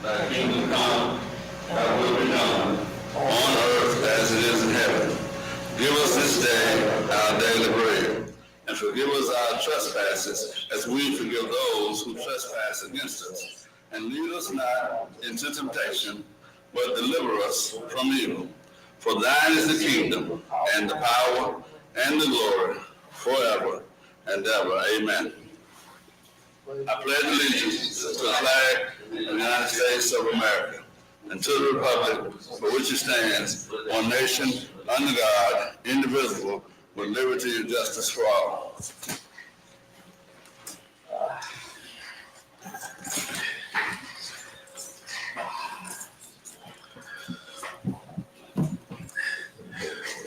Thy kingdom come, thy will be done, on earth as it is in heaven. Give us this day our daily bread, and forgive us our trespasses, as we forgive those who trespass against us. And lead us not into temptation, but deliver us from evil. For thine is the kingdom, and the power, and the glory, forever and ever. Amen. I pledge allegiance to the flag of the United States of America, and to the republic for which it stands, one nation, under God, indivisible, with liberty and justice for all.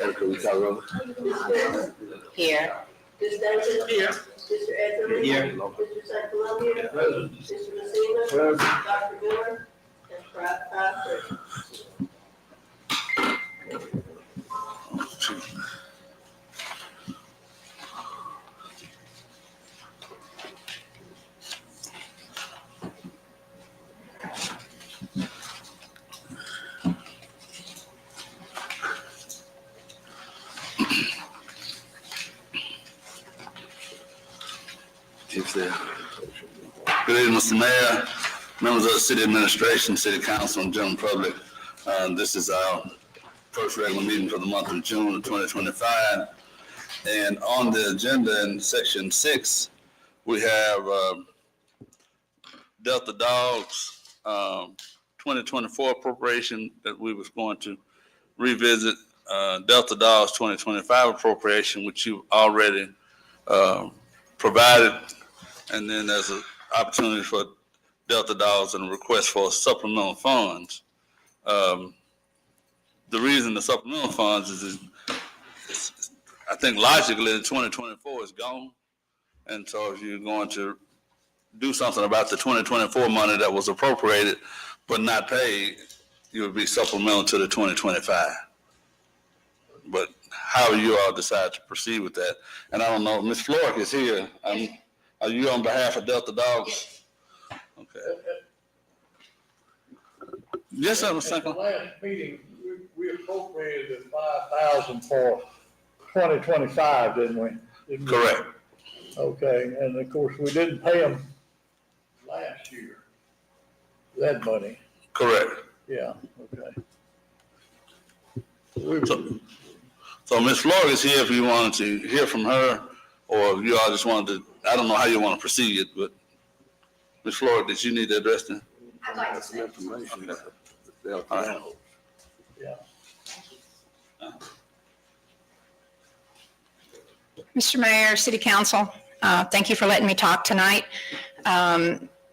Erica, we call roll. Here. Mr. Davis? Here. Mr. Etheridge? Here. Mr. St. Columbia? Present. Mr. Messina? Present. Dr. Miller? That's five, three. Good evening, Mr. Mayor, members of the city administration, city council, and general public. This is our first regular meeting for the month of June of 2025. And on the agenda in section 6, we have Delta Dogs 2024 appropriation that we was going to revisit, Delta Dogs 2025 appropriation, which you already provided. And then there's an opportunity for Delta Dogs and a request for supplemental funds. The reason the supplemental funds is I think logically the 2024 is gone. And so if you're going to do something about the 2024 money that was appropriated but not paid, you would be supplemental to the 2025. But how you all decide to proceed with that. And I don't know, Ms. Flork is here. Are you on behalf of Delta Dogs? Okay. Yes, sir, Mr. At the last meeting, we appropriated the 5,000 for 2025, didn't we? Correct. Okay, and of course, we didn't pay them last year, that money. Correct. Yeah, okay. So Ms. Flork is here if you wanted to hear from her, or if you all just wanted to, I don't know how you want to proceed, but Ms. Flork, did you need to address that? I'd like to say. Okay. Yeah. All right. Mr. Mayor, City Council, thank you for letting me talk tonight.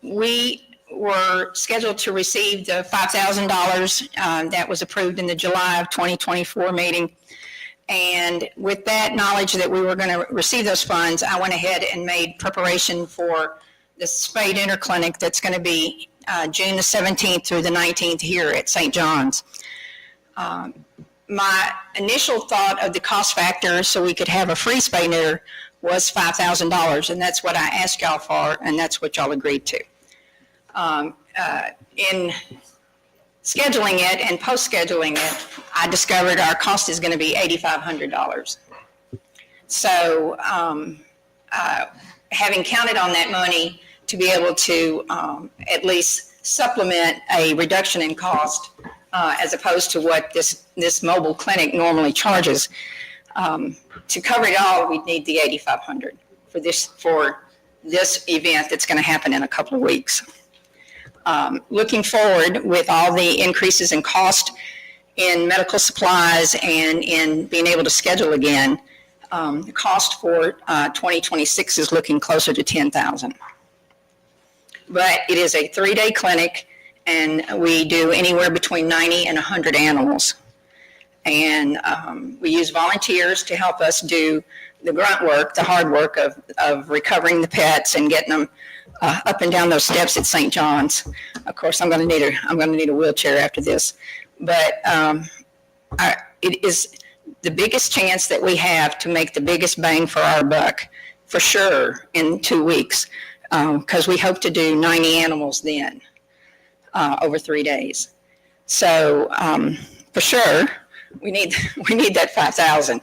We were scheduled to receive the $5,000 that was approved in the July of 2024 meeting. And with that knowledge that we were going to receive those funds, I went ahead and made preparation for the spade interclinic that's going to be June the 17th through the 19th here at St. John's. My initial thought of the cost factor so we could have a free spay neuter was $5,000, and that's what I asked y'all for, and that's what y'all agreed to. In scheduling it and post-scheduling it, I discovered our cost is going to be $8,500. So having counted on that money to be able to at least supplement a reduction in cost as opposed to what this mobile clinic normally charges, to cover it all, we'd need the $8,500 for this event that's going to happen in a couple of weeks. Looking forward, with all the increases in cost in medical supplies and in being able to schedule again, the cost for 2026 is looking closer to $10,000. But it is a 3-day clinic, and we do anywhere between 90 and 100 animals. And we use volunteers to help us do the grunt work, the hard work of recovering the pets and getting them up and down those steps at St. John's. Of course, I'm going to need a wheelchair after this. But it is the biggest chance that we have to make the biggest bang for our buck, for sure, in 2 weeks, because we hope to do 90 animals then. over 3 days. So for sure, we need that 5,000.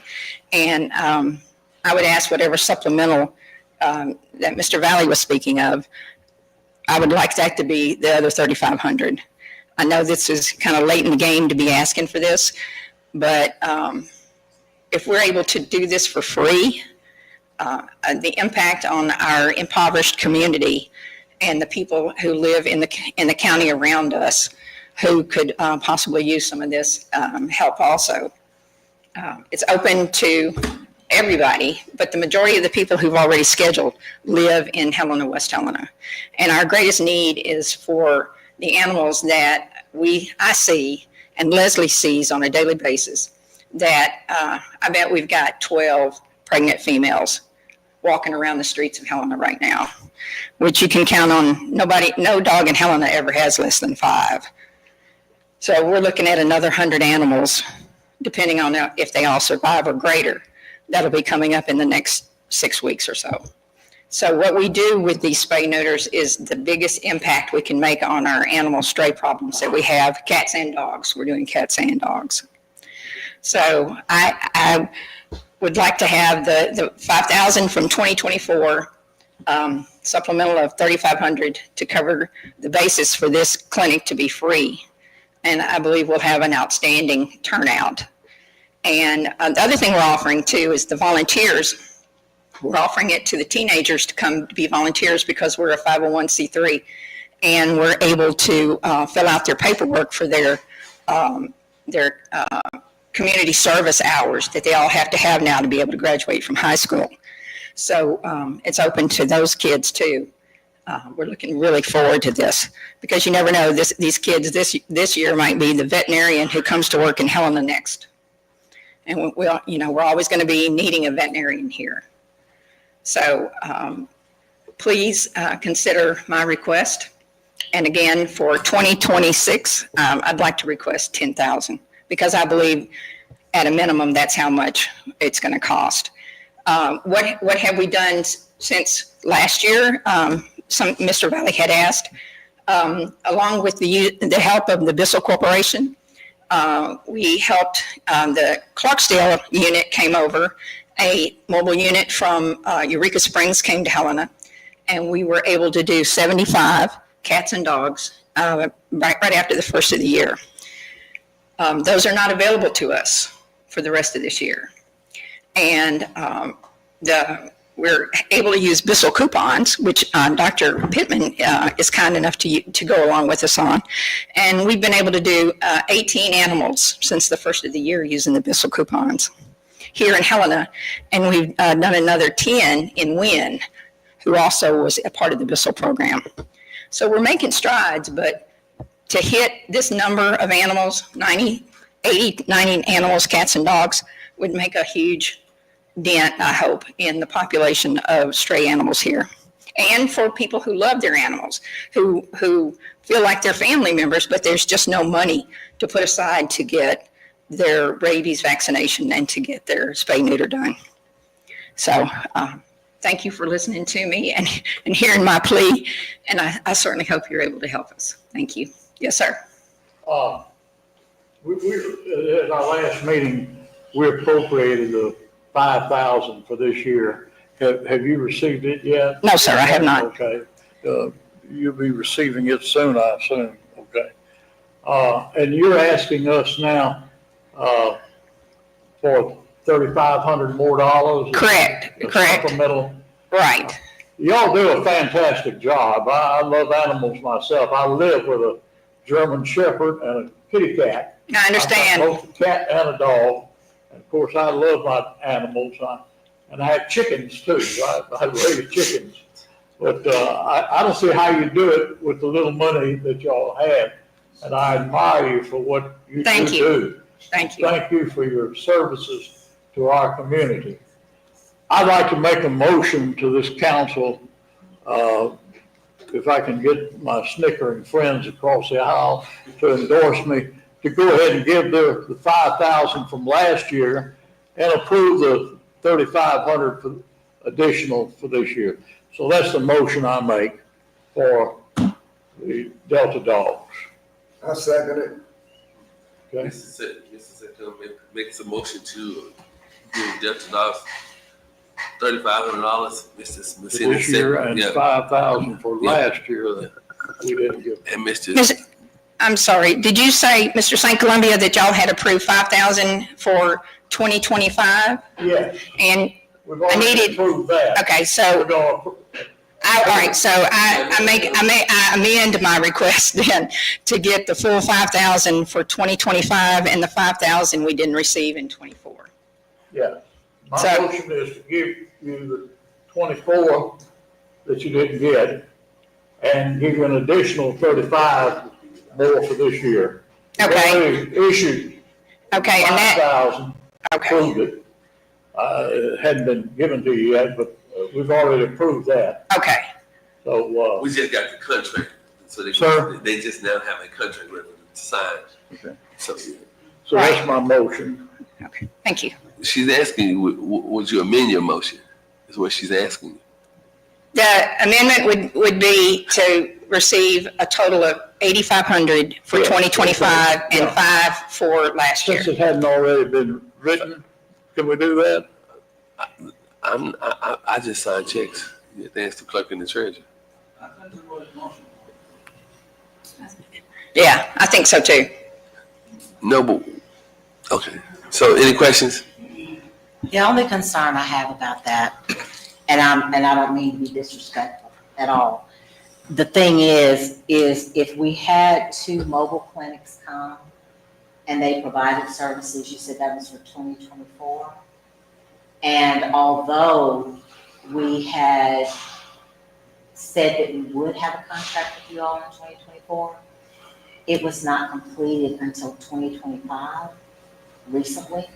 And I would ask whatever supplemental that Mr. Valley was speaking of, I would like that to be the other 3,500. I know this is kind of late in the game to be asking for this, but if we're able to do this for free, the impact on our impoverished community and the people who live in the county around us who could possibly use some of this help also. It's open to everybody, but the majority of the people who've already scheduled live in Helena-West Helena. And our greatest need is for the animals that I see and Leslie sees on a daily basis, that I bet we've got 12 pregnant females walking around the streets of Helena right now, which you can count on. No dog in Helena ever has less than 5. So we're looking at another 100 animals, depending on if they all survive or greater. That'll be coming up in the next 6 weeks or so. So what we do with these spay neuters is the biggest impact we can make on our animal stray problems that we have, cats and dogs. We're doing cats and dogs. So I would like to have the 5,000 from 2024, supplemental of 3,500 to cover the basis for this clinic to be free. And I believe we'll have an outstanding turnout. And the other thing we're offering too is the volunteers. We're offering it to the teenagers to come to be volunteers because we're a 501c3, and we're able to fill out their paperwork for their community service hours that they all have to have now to be able to graduate from high school. So it's open to those kids too. We're looking really forward to this because you never know, these kids this year might be the veterinarian who comes to work in Helena next. And we're always going to be needing a veterinarian here. So please consider my request. And again, for 2026, I'd like to request 10,000 because I believe at a minimum, that's how much it's going to cost. What have we done since last year? Mr. Valley had asked, along with the help of the Bissell Corporation, we helped, the Clarksdale unit came over, a mobile unit from Eureka Springs came to Helena, and we were able to do 75 cats and dogs right after the first of the year. Those are not available to us for the rest of this year. And we're able to use Bissell coupons, which Dr. Pittman is kind enough to go along with us on. And we've been able to do 18 animals since the first of the year using the Bissell coupons here in Helena. And we've done another 10 in Wynn, who also was a part of the Bissell program. So we're making strides, but to hit this number of animals, 90 animals, cats and dogs, would make a huge dent, I hope, in the population of stray animals here. And for people who love their animals, who feel like they're family members, but there's just no money to put aside to get their rabies vaccination and to get their spay neuter done. So thank you for listening to me and hearing my plea, and I certainly hope you're able to help us. Thank you. Yes, sir. We at our last meeting, we appropriated the 5,000 for this year. Have you received it yet? No, sir, I have not. Okay. You'll be receiving it soon, I assume. Okay. And you're asking us now for $3,500 more dollars? Correct. Supplemental. Right. Y'all do a fantastic job. I love animals myself. I live with a German Shepherd and a kitty cat. I understand. I've got both a cat and a dog. And of course, I love my animals. And I have chickens too. I raise chickens. But I don't see how you do it with the little money that y'all have. And I admire you for what you do. Thank you. Thank you. Thank you for your services to our community. I'd like to make a motion to this council, if I can get my snickering friends across the aisle to endorse me, to go ahead and give the 5,000 from last year and approve the 3,500 for additional for this year. So that's the motion I make for the Delta dogs. I second it. Okay? Mr. Secretary makes a motion to give Delta Dogs $3,500. Mr. For Messina this year second. and Yeah. 5,000 for Yeah. last year that we didn't give. And Mr. I'm sorry, did you say, Mr. St. Columbia, that y'all had approved 5,000 for 2025? Yes, And, we've already needed- approved that. okay, We're so, gonna, all right, so I amend my request then to get the full 5,000 for 2025 and the 5,000 we didn't receive in '24. yeah. My So- motion is to give you the 24 that you didn't get and give you an additional 35 more for this year. We've Okay. already issued Okay, and that, 5,000, okay, approved it. It hadn't been given to you yet, but we've already approved that. okay, So, We just got the contract, so Sir? they just now have a contract ready to sign. Okay. So so that's my motion. okay, thank you. she's asking you, would you amend your motion? Is what she's asking you. The amendment would be to receive a total of 8,500 for Yeah. 2025 and Yeah. 5 for last year. Since it hadn't already been written, can we do that? I just sign checks. You have to ask the clerk and the treasurer. Yeah, I think so too. No, but, okay. So any questions? The only concern I have about that, and I don't mean to be disrespectful at all. The thing is if we had 2 mobile clinics come and they provided services, you said that was for 2024. And although we had said that we would have a contract with you all in 2024, it was not completed until 2025, recently.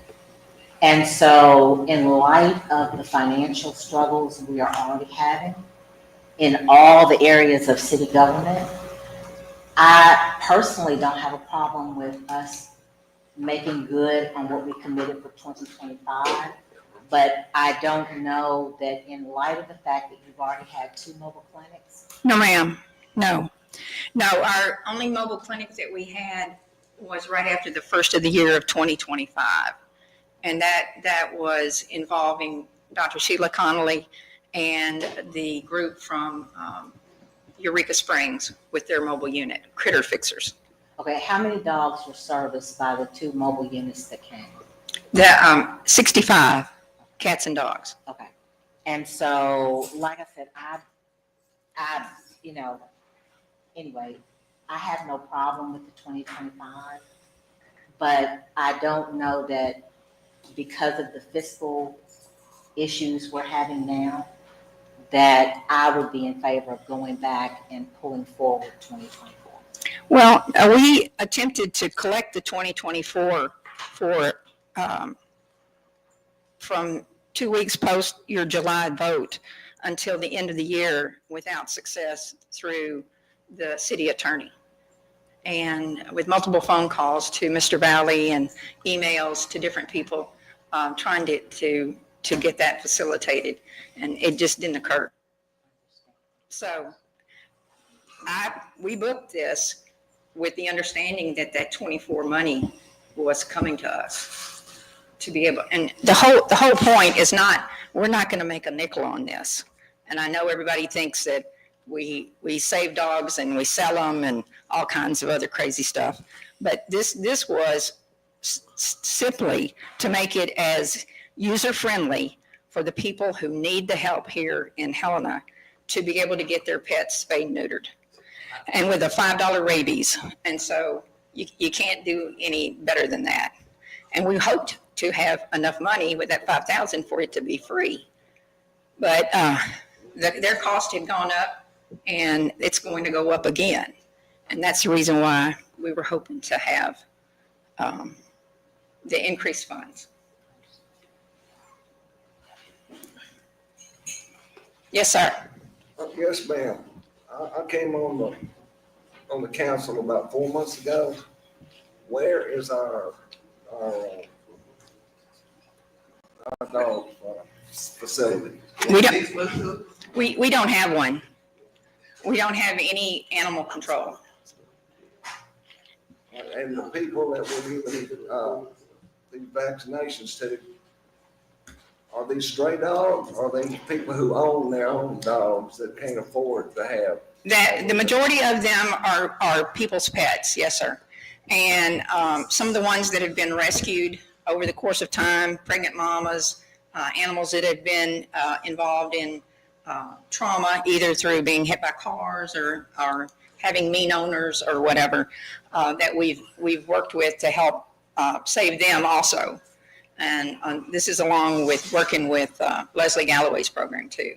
And so in light of the financial struggles we are already having in all the areas of city government, I personally don't have a problem with us making good on what we committed for 2025. But I don't know that in light of the fact that you've already had 2 mobile clinics. No, ma'am, no. No, our only mobile clinic that we had was right after the first of the year of 2025. And that was involving Dr. Sheila Connolly and the group from Eureka Springs with their mobile unit, Critter Fixers. Okay, how many dogs were serviced by the 2 mobile units that came? The 65 cats and dogs. Okay. And so, like I said, anyway, I have no problem with the 2025, but I don't know that because of the fiscal issues we're having now, that I would be in favor of going back and pulling forward 2024. Well, we attempted to collect the 2024 from 2 weeks post your July vote until the end of the year without success through the city attorney. And with multiple phone calls to Mr. Valley and emails to different people, trying to get that facilitated, and it just didn't occur. So we booked this with the understanding that that 24 money was coming to us to be able, and the whole point is not, we're not going to make a nickel on this. And I know everybody thinks that we save dogs and we sell them and all kinds of other crazy stuff. But this was simply to make it as user-friendly for the people who need the help here in Helena to be able to get their pets spayed and neutered. And with a $5 rabies. And so you can't do any better than that. And we hoped to have enough money with that 5,000 for it to be free. But their cost had gone up and it's going to go up again. And that's the reason why we were hoping to have the increased funds. Yes, sir. Yes, ma'am. I came on the council about 4 months ago. Where is our dog facility? We don't have one. We don't have any animal control. And the people that we're giving, these vaccinations to, are these stray dogs, or are these people who own their own dogs that can't afford to have? The majority of them are people's pets, yes, sir. And some of the ones that have been rescued over the course of time, pregnant mamas, animals that have been involved in trauma, either through being hit by cars or having mean owners or whatever, that we've worked with to help save them also. And this is along with working with Leslie Galloway's program too.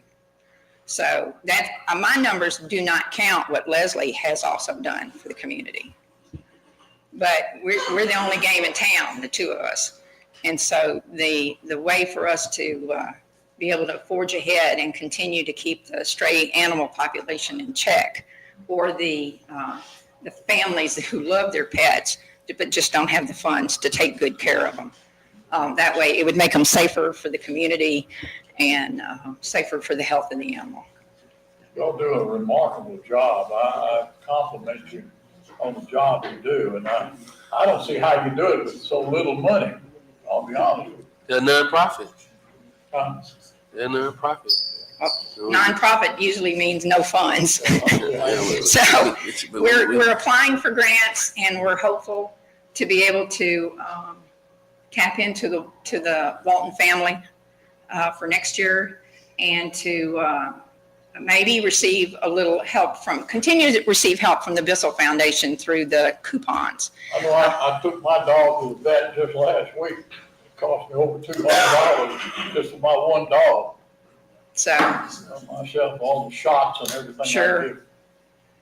So that my numbers do not count what Leslie has also done for the community. But we're the only game in town, the two of us. And so the way for us to be able to forge ahead and continue to keep the stray animal population in check, or the families who love their pets but just don't have the funds to take good care of them. That way it would make them safer for the community and safer for the health of the animal. Y'all do a remarkable job. I compliment you on the job you do, and I don't see how you do it with so little money, I'll be honest with you. They're nonprofit. Um, They're nonprofit. Nonprofit usually means no funds. So we're applying for grants, and we're hopeful to be able to tap into the Walton family for next year, and to maybe receive a little help continue to receive help from the Bissell Foundation through the coupons. I know I took my dog to the vet just last week. It cost me over $200 just for my one dog. So, Myself, all the shots and everything. Sure. I do.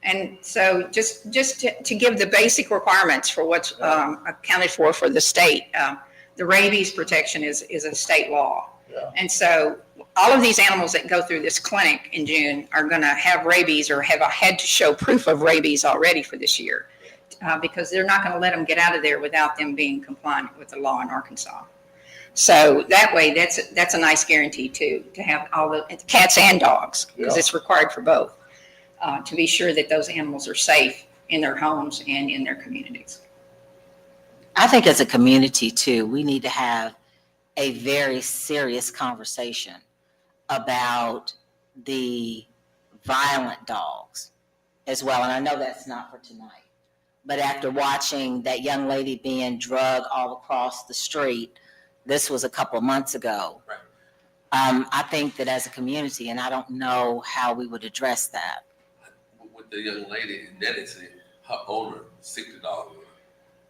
and so just to give the basic requirements for what's accounted for the state, the rabies protection is a state law. Yeah. And so all of these animals that go through this clinic in June are going to have rabies or have had to show proof of rabies already for this year, because they're not going to let them get out of there without them being compliant with the law in Arkansas. So that way, that's a nice guarantee too, to have all the cats and dogs, because it's required for both, to be sure that those animals are safe in their homes and in their communities. I think as a community too, we need to have a very serious conversation about the violent dogs as well. And I know that's not for tonight, but after watching that young lady being drugged all across the street, this was a couple of months ago. Right. I think that as a community, and I don't know how we would address that. With the young lady, and that is her owner, sick the dog.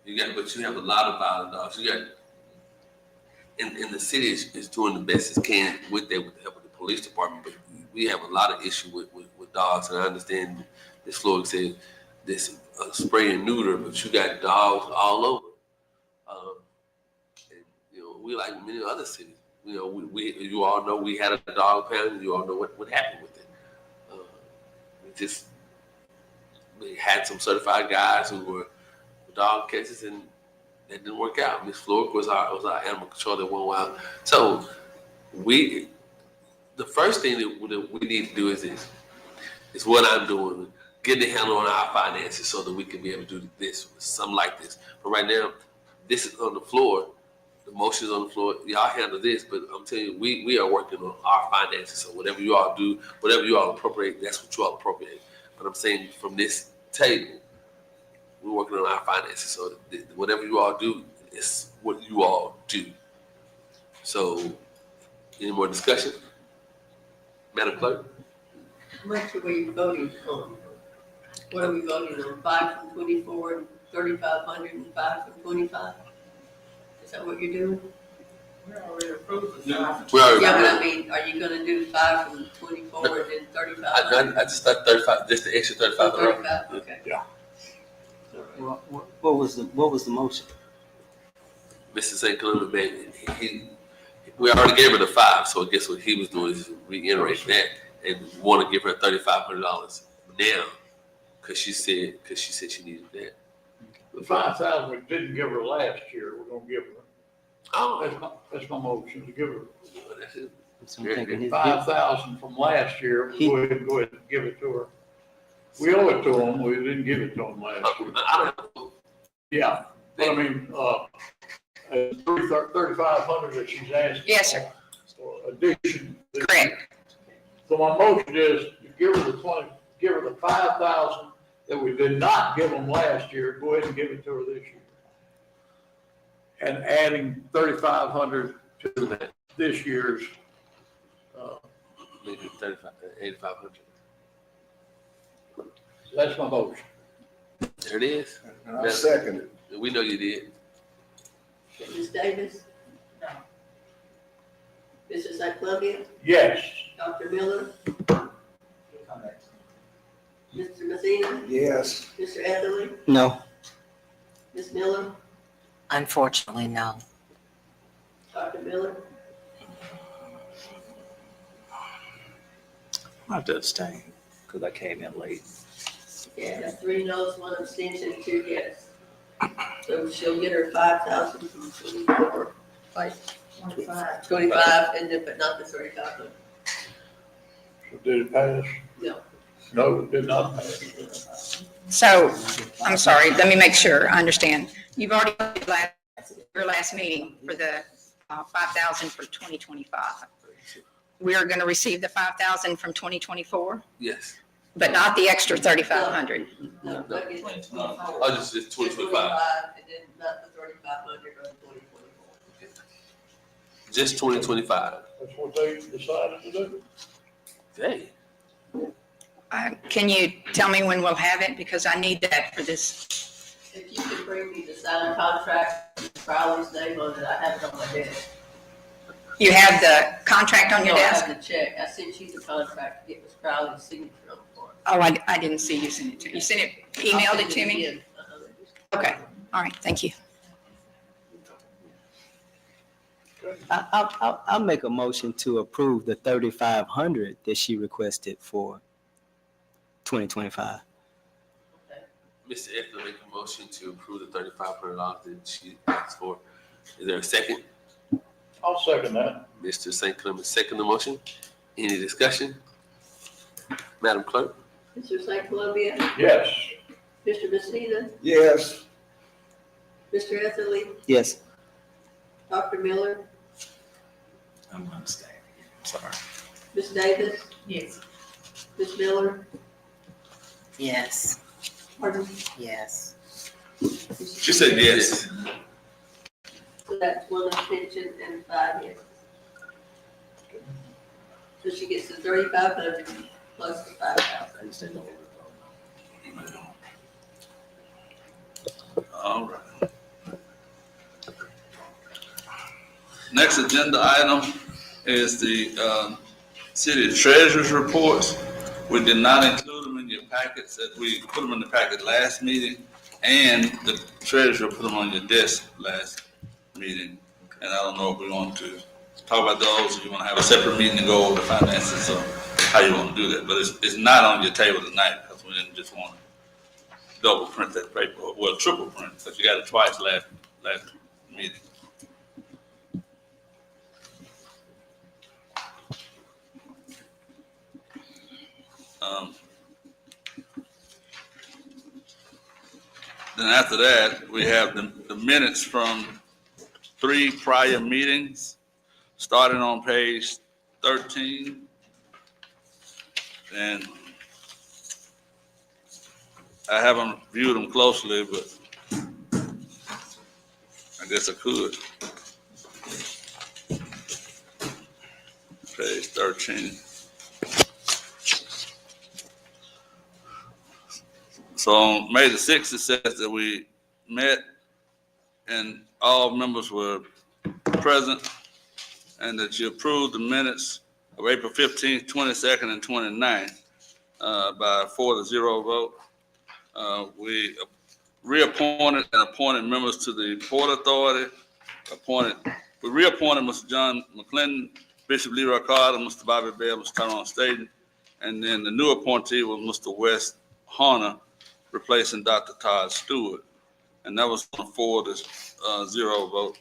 But you have a lot of violent dogs. You got, in the city is doing the best it can with the help of the police department, but we have a lot of issue with dogs. And I understand this Floyd said this spray and neuter, but you got dogs all over. And we like many other cities. You all know we had a dog pound. You all know what happened with it. We had some certified guys who were dog catchers, and that didn't work out. Miss Floyd was our animal controller one while. So the first thing that we need to do is what I'm doing, getting a handle on our finances so that we can be able to do this, something like this. But right now, this is on the floor. The motion's on the floor. Y'all handle this, but I'm telling you, we are working on our finances. So whatever you all do, whatever you all appropriate, that's what you all appropriate. But I'm saying from this table, we're working on our finances. So whatever you all do is what you all do. So any more discussion? Madam Clerk? How much are we voting on? What are we voting on? 5 from 24, and 3,500, and 5 from 25? Is that what you're doing? We already approved. Yeah, but I mean, are you gonna do 5 from 24 and then 35? I just thought 35, just the extra 35. 35, okay. Yeah. What was the motion? Mr. St. Columbus, we already gave her the 5, so I guess what he was doing is reiterating that and want to give her $3,500 now because she said she needed that. The 5,000 we didn't give her last year, we're gonna give her. Oh, That's my motion, to give her So I'm thinking 5,000 from last year. Go ahead and give it to her. We owe it to them, we didn't give it to them last year. I don't know. Yeah, but I mean, 3,500 that she's asking. Yes, sir. For addition. Correct. So my motion is to give her the 5,000 that we did not give them last year, go ahead and give it to her this year. And adding 3,500 to this year's, Maybe 8,500. that's my motion. There it is. And I second it. We know you did. Ms. Davis? No. Mr. St. Columbia? Yes. Dr. Miller? Mr. Messina? Yes. Mr. Etherly? No. Ms. Miller? Unfortunately, no. Dr. Miller? I have to abstain because I came in late. Yeah, 3 noes, 1 abstention, 2 yes. So she'll get her 5,000 from 24, like 25, and then, but not the 3,500. So did it pass? No. No, it did not pass. So, I'm sorry, let me make sure I understand. You've already did your last meeting for the 5,000 for 2025. We are going to receive the 5,000 from 2024, Yes. but not the extra 3,500. No, but it's 25. Oh, just 2025. And then not the 3,500 or the 2024. Just 2025. That's what they decided to do. Hey. Can you tell me when we'll have it? Because I need that for this. If you could bring me the signed contract with Crowley's name on it, I have it on my desk. You have the contract on your No, desk? I have the check. I sent you the contract to get Ms. Crowley's signature on it for it. Oh, I didn't see you send it to me. You sent it, emailed it to me? Again. Okay, all right, thank you. I'll make a motion to approve the 3,500 that she requested for 2025. Mr. Eckler make a motion to approve the $3,500 that she asked for. Is there a second? I'll second that. Mr. St. Clement, second the motion. Any discussion? Madam Clerk? Mr. St. Columbia, Yes. Mr. Messina, Yes. Mr. Etherly, Yes. Dr. Miller, I'm abstaining. Sorry. Ms. Davis? Yes. Ms. Miller? Yes. Pardon? Yes. She said yes. So that's 1 abstention and 5 yes. So she gets the 3,500 plus the 5,000. All right. Next agenda item is the city treasurer's reports. We did not include them in your packets, as we put them in the packet last meeting, and the treasurer put them on your desk last meeting. And I don't know if we want to talk about those, or you want to have a separate meeting to go over the finances, or how you want to do that. But it's not on your table tonight, because we didn't just want to double print that paper, well, triple print, because you got it twice last meeting. Then after that, we have the minutes from 3 prior meetings, starting on page 13. And I haven't viewed them closely, but I guess I could. Page 13. So on May the 6th, it says that we met and all members were present, and that you approved the minutes of April 15th, 22nd, and 29th by 4-0 vote. We reappointed and appointed members to the Port Authority. We reappointed Mr. John McClendon, Bishop Leroy Carter, Mr. Bobby Bell, Mr. Tyrone Staten, and then the new appointee was Mr. Wes Horner, replacing Dr. Todd Stewart. And that was on 4-0 vote.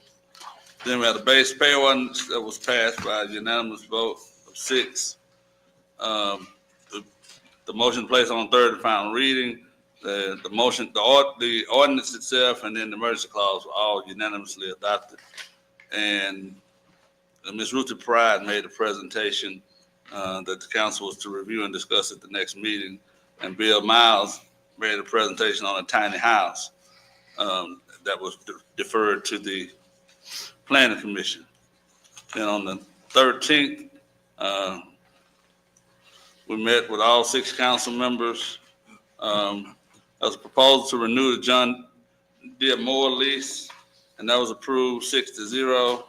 Then we had a base pay ordinance that was passed by a unanimous vote of 6. The the motion placed on third and final reading, the ordinance itself, and then the emergency clause were all unanimously adopted. And Ms. Ruthie Pride made a presentation that the council was to review and discuss at the next meeting. And Bill Miles made a presentation on a tiny house that was deferred to the planning commission. Then on the 13th, we met with all 6 council members. There was a proposal to renew the John Deere Moore lease, and that was approved 6-0.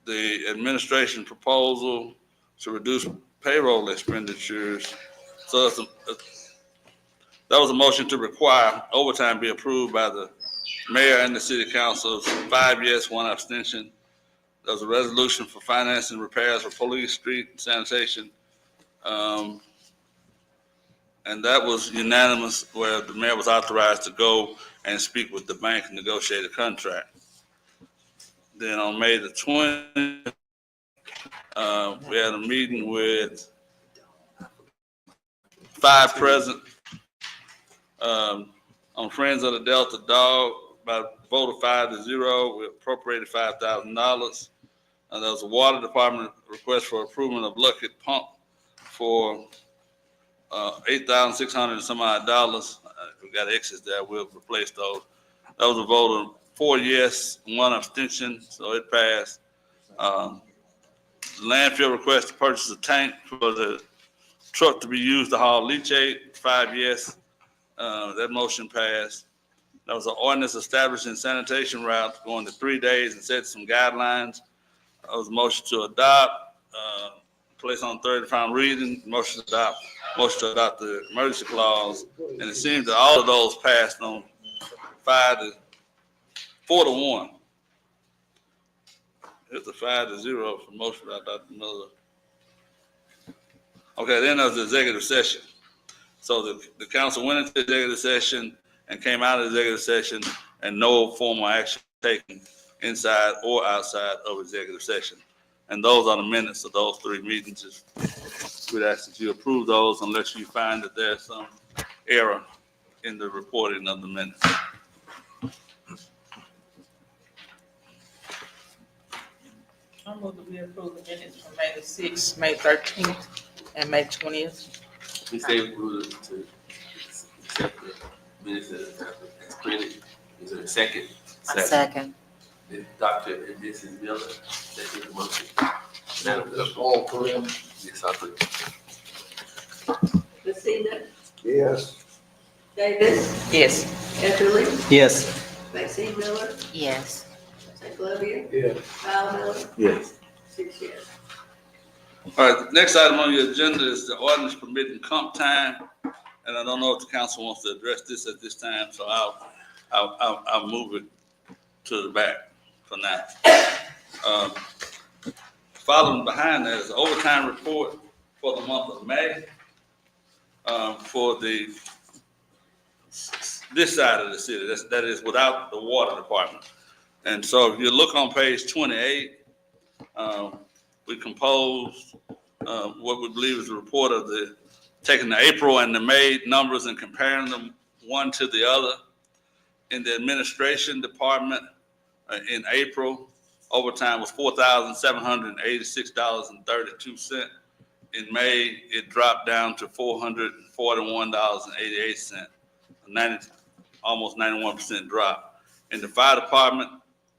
The administration proposal to reduce payroll expenditures. So that was a motion to require overtime be approved by the mayor and the city council. 5 yes, 1 abstention. There was a resolution for financing repairs for police, street, and sanitation. And that was unanimous, where the mayor was authorized to go and speak with the bank and negotiate a contract. Then on May the 20th, we had a meeting with 5 present on Friends of the Delta Dog. By a vote of 5-0, we appropriated $5,000. And there was a water department request for approval of Luckett Pump for $8,600 and some odd dollars. We got excess there. We'll replace those. That was a vote of 4 yes, 1 abstention, so it passed. Landfill request to purchase a tank for the truck to be used to haul leachate, 5 yes. That motion passed. There was an ordinance establishing sanitation routes going to 3 days and set some guidelines. There was a motion to adopt, place on third and final reading, motion to adopt the emergency clause, and it seems that all of those passed on 4-1. It's a 5-0 for motion by Dr. Miller. Okay, then there's the executive session. So the council went into the executive session and came out of the executive session, and no formal action taken inside or outside of executive session. And those are the minutes of those 3 meetings. We'd ask that you approve those unless you find that there's some error in the reporting of the minutes. I move that we approve the minutes from May the 6th, May 13th, and May 20th. We say we would to accept the minutes as printed. Is there a second? I second. Dr. and Mrs. Miller, second the motion. Madam Clerk. All correct. Yes, I agree. Messina, Yes. Davis, Yes. Etterly, Yes. Maxine Miller, Yes. St. Olivia, Yes. Kyle Miller, Yes. 6 yes. All right, the next item on your agenda is the ordinance permitting comp time. And I don't know if the council wants to address this at this time, so I'll move it to the back for now. Following behind that is the overtime report for the month of May for this side of the city. That is without the water department. And so if you look on page 28, we composed what we believe is a report of taking the April and the May numbers and comparing them one to the other. In the administration department, in April, overtime was $4,786.32. In May, it dropped down to $441.88, almost 91% drop. In the fire department,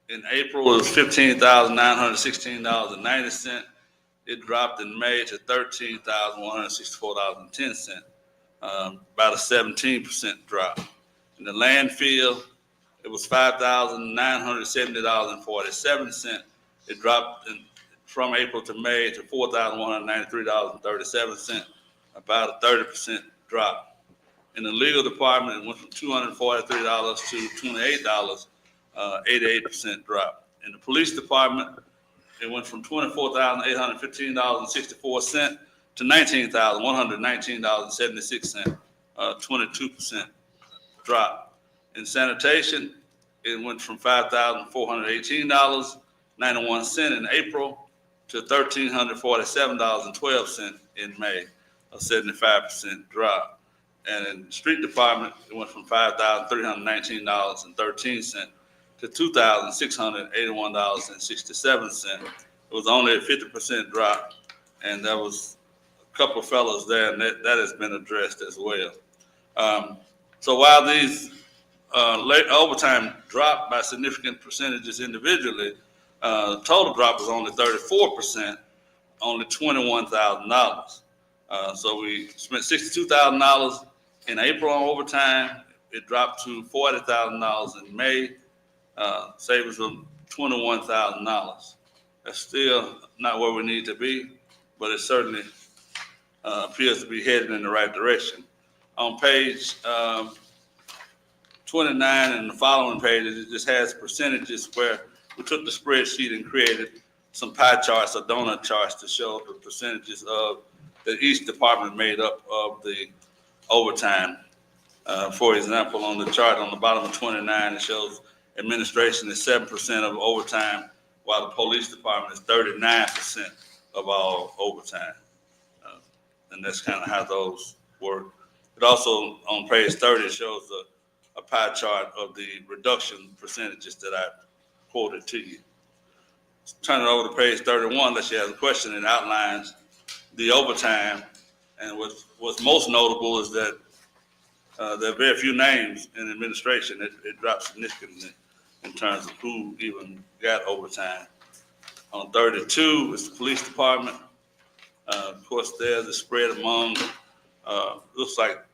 in April, it was $15,916.90. It dropped in May to $13,164.10, about a 17% drop. In the landfill, it was $5,970.47. It dropped from April to May to $4,193.37, about a 30% drop. In the legal department, it went from $243 to $28, 88% drop. In the police department, it went from $24,815.64 to $19,119.76, 22% drop. In sanitation, it went from $5,418.91 in April to $1,347.12 in May, a 75% drop. And in the street department, it went from $5,319.13 to $2,681.67. It was only a 50% drop, and there was a couple of fellows there, and that has been addressed as well. So while these late overtime dropped by significant percentages individually, total drop was only 34%, only $21,000. So we spent $62,000 in April on overtime. It dropped to $40,000 in May, savings of $21,000. That's still not where we need to be, but it certainly appears to be headed in the right direction. On page 29 and the following pages, it just has percentages where we took the spreadsheet and created some pie charts or donut charts to show the percentages of that each department made up of the overtime. For example, on the chart on the bottom of 29, it shows administration is 7% of overtime, while the police department is 39% of all overtime. And that's kind of how those work. It also, on page 30, shows a pie chart of the reduction percentages that I quoted to you. Turn it over to page 31, unless you have a question, it outlines the overtime. And what's most notable is that there are very few names in administration. It dropped significantly in terms of who even got overtime. On 32 is the police department. Of course, there's a spread among, looks like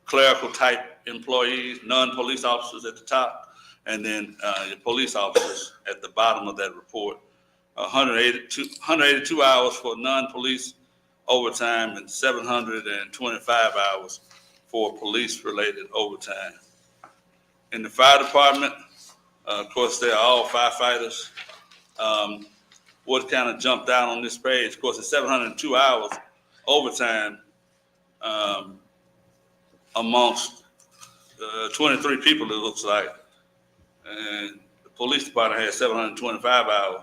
clerical type employees, non-police officers at the top, and then your police officers at the bottom of that report. 182 hours for non-police overtime and 725 hours for police-related overtime. In the fire department, of course, they're all firefighters. What kind of jumped out on this page, of course, it's 702 hours overtime amongst 23 people, it looks like. And the police department has 725 hours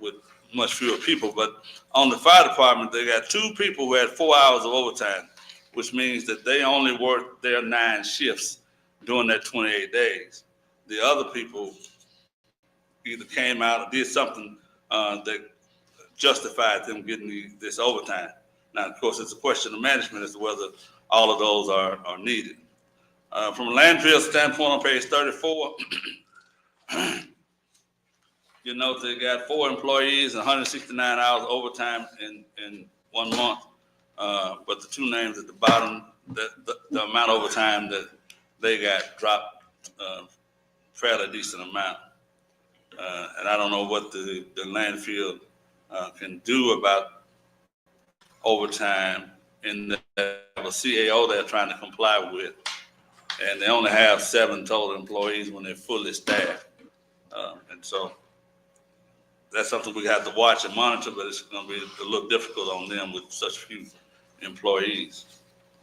with much fewer people. But on the fire department, they got 2 people who had 4 hours of overtime, which means that they only worked their 9 shifts during that 28 days. The other people either came out or did something that justified them getting this overtime. Now, of course, it's a question of management as to whether all of those are needed. From a landfill standpoint on page 34, you note they got 4 employees and 169 hours overtime in 1 month. But the 2 names at the bottom, the amount of overtime that they got dropped fairly decent amount. And I don't know what the landfill can do about overtime in the CAO they're trying to comply with. And they only have 7 total employees when they're fully staffed. And so that's something we have to watch and monitor, but it's going to be a little difficult on them with such few employees.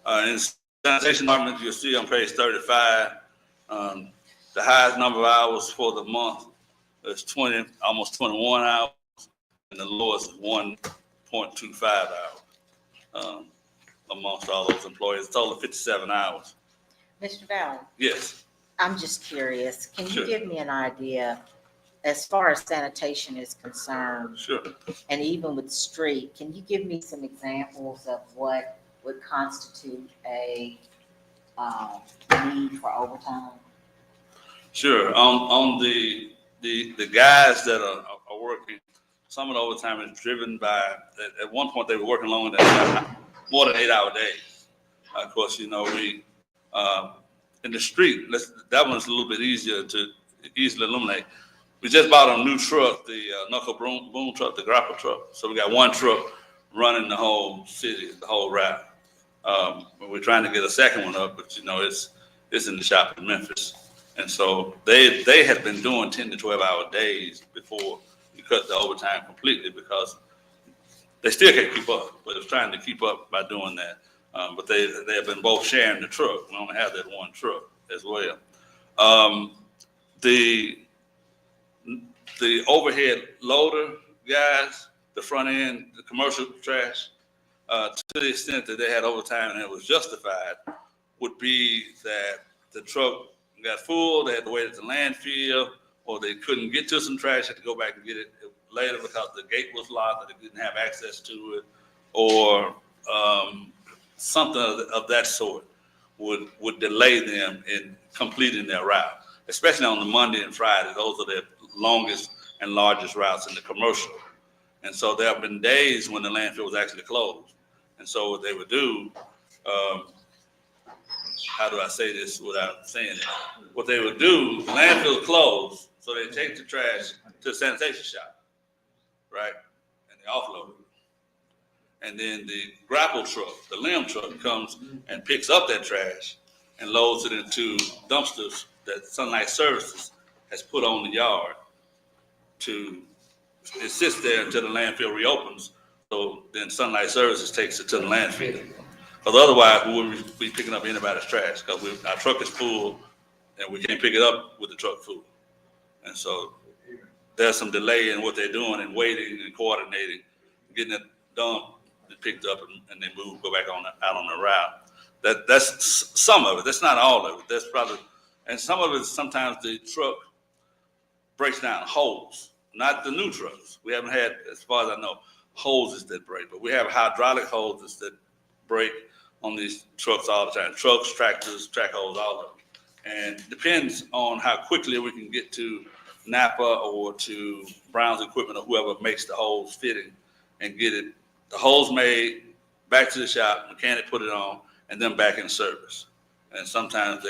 In the sanitation department, you'll see on page 35, the highest number of hours for the month is almost 21 hours, and the lowest is 1.25 hours amongst all those employees. A total of 57 hours. Mr. Valley, Yes. I'm just curious, can you Sure. give me an idea, as far as sanitation is concerned, Sure. and even with street, can you give me some examples of what would constitute a need for overtime? Sure. On the guys that are working, some of the overtime is driven by, at one point they were working longer than more than 8-hour days. Of course, you know, we, in the street, that one's a little bit easier to easily eliminate. We just bought a new truck, the knuckle boom truck, the grapple truck. So we got 1 truck running the whole city, the whole route. We're trying to get a second one up, but you know, it's in the shop in Memphis. And so they had been doing 10 to 12-hour days before you cut the overtime completely, because they still can't keep up, but it's trying to keep up by doing that. But they have been both sharing the truck. We only have that 1 truck as well. The overhead loader guys, the front end, the commercial trash to the extent that they had overtime and it was justified, would be that the truck got full, they had to wait at the landfill, or they couldn't get to some trash, had to go back and get it later because the gate was locked, or they didn't have access to it, or something of that sort would delay them in completing their route, especially on the Monday and Friday. Those are the longest and largest routes in the commercial. And so there have been days when the landfill was actually closed. And so what they would do, how do I say this without saying it? What they would do, the landfill closed, so they take the trash to the sanitation shop, right? And they offload it. And then the grapple truck, the limb truck, comes and picks up that trash and loads it into dumpsters that Sunlight Services has put on the yard to, it sits there until the landfill reopens. So then Sunlight Services takes it to the landfill. Because otherwise, we wouldn't be picking up anybody's trash because our truck is full and we can't pick it up with the truck full. And so there's some delay in what they're doing and waiting and coordinating, getting it done, picked up, and they move, go back out on the route. That's some of it. That's not all of it. That's probably, and some of it, sometimes the truck breaks down holes, not the new trucks. We haven't had, as far as I know, hoses that break, but we have hydraulic hoses that break on these trucks all the time. Trucks, tractors, track hose, all of them. And depends on how quickly we can get to Napa or to Brown's Equipment or whoever makes the hose fitting and get it, the hose made, back to the shop, mechanic put it on, and then back in service. And sometimes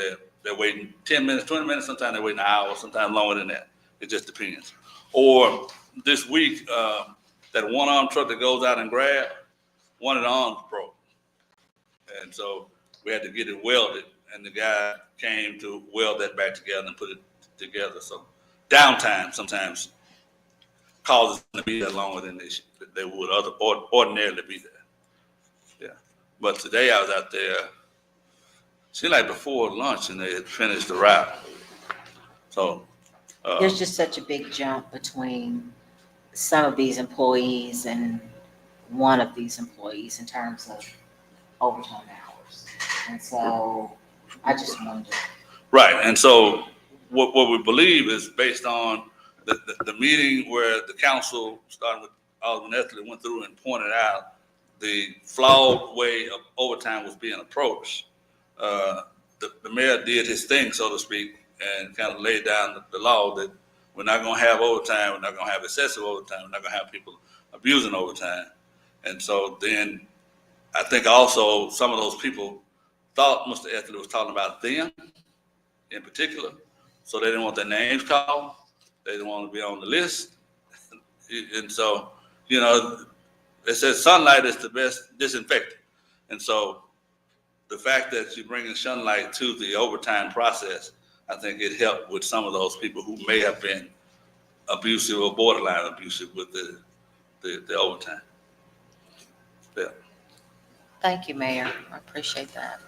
they're waiting 10 minutes, 20 minutes, sometimes they're waiting an hour, sometimes longer than that. It just depends. Or this week, that one-arm truck that goes out and grab, one of the arms broke. And so we had to get it welded, and the guy came to weld that back together and put it together. So downtime sometimes causes them to be there longer than they would ordinarily be there. Yeah. But today I was out there, seemed like before lunch, and they had finished the route. So There's just such a big jump between some of these employees and one of these employees in terms of overtime hours. And so I just wonder. right. And so what we believe is based on the meeting where the council, starting with Alderman Etherly, went through and pointed out the flawed way of overtime was being approached. The mayor did his thing, so to speak, and kind of laid down the law that we're not going to have overtime, we're not going to have excessive overtime, we're not going to have people abusing overtime. And so then I think also some of those people thought Mr. Etherly was talking about them in particular, so they didn't want their names called. They didn't want to be on the list. And so, you know, it says sunlight is the best disinfectant. And so the fact that you're bringing sunlight to the overtime process, I think it helped with some of those people who may have been abusive or borderline abusive with the overtime. Yeah. Thank you, Mayor. I appreciate that.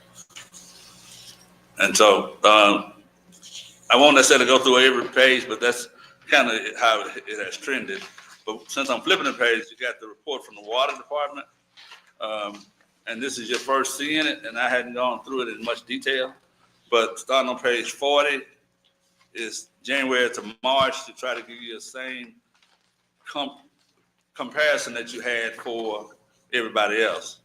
And so I won't necessarily go through every page, but that's kind of how it has trended. But since I'm flipping the page, you got the report from the water department. And this is your first seeing it, and I hadn't gone through it in much detail. But starting on page 40 is January to March to try to give you the same comparison that you had for everybody else.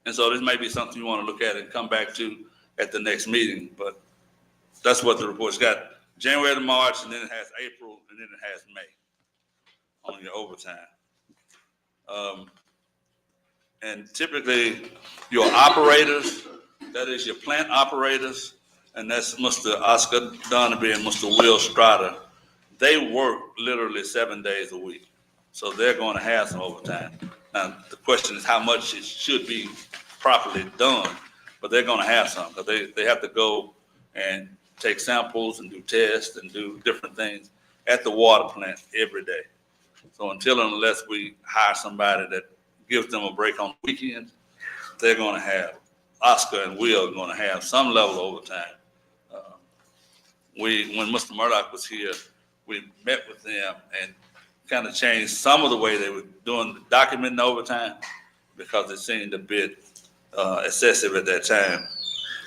And so this may be something you want to look at and come back to at the next meeting. But that's what the report's got. January to March, and then it has April, and then it has May on your overtime. And typically your operators, that is your plant operators, and that's Mr. Oscar Donaby and Mr. Will Strada. They work literally 7 days a week. So they're going to have some overtime. Now, the question is how much it should be properly done, but they're going to have some because they have to go and take samples and do tests and do different things at the water plant every day. So until and unless we hire somebody that gives them a break on weekends, they're going to have, Oscar and Will are going to have some level of overtime. When Mr. Murdoch was here, we met with them and kind of changed some of the way they were doing the documenting overtime, because it seemed a bit excessive at that time.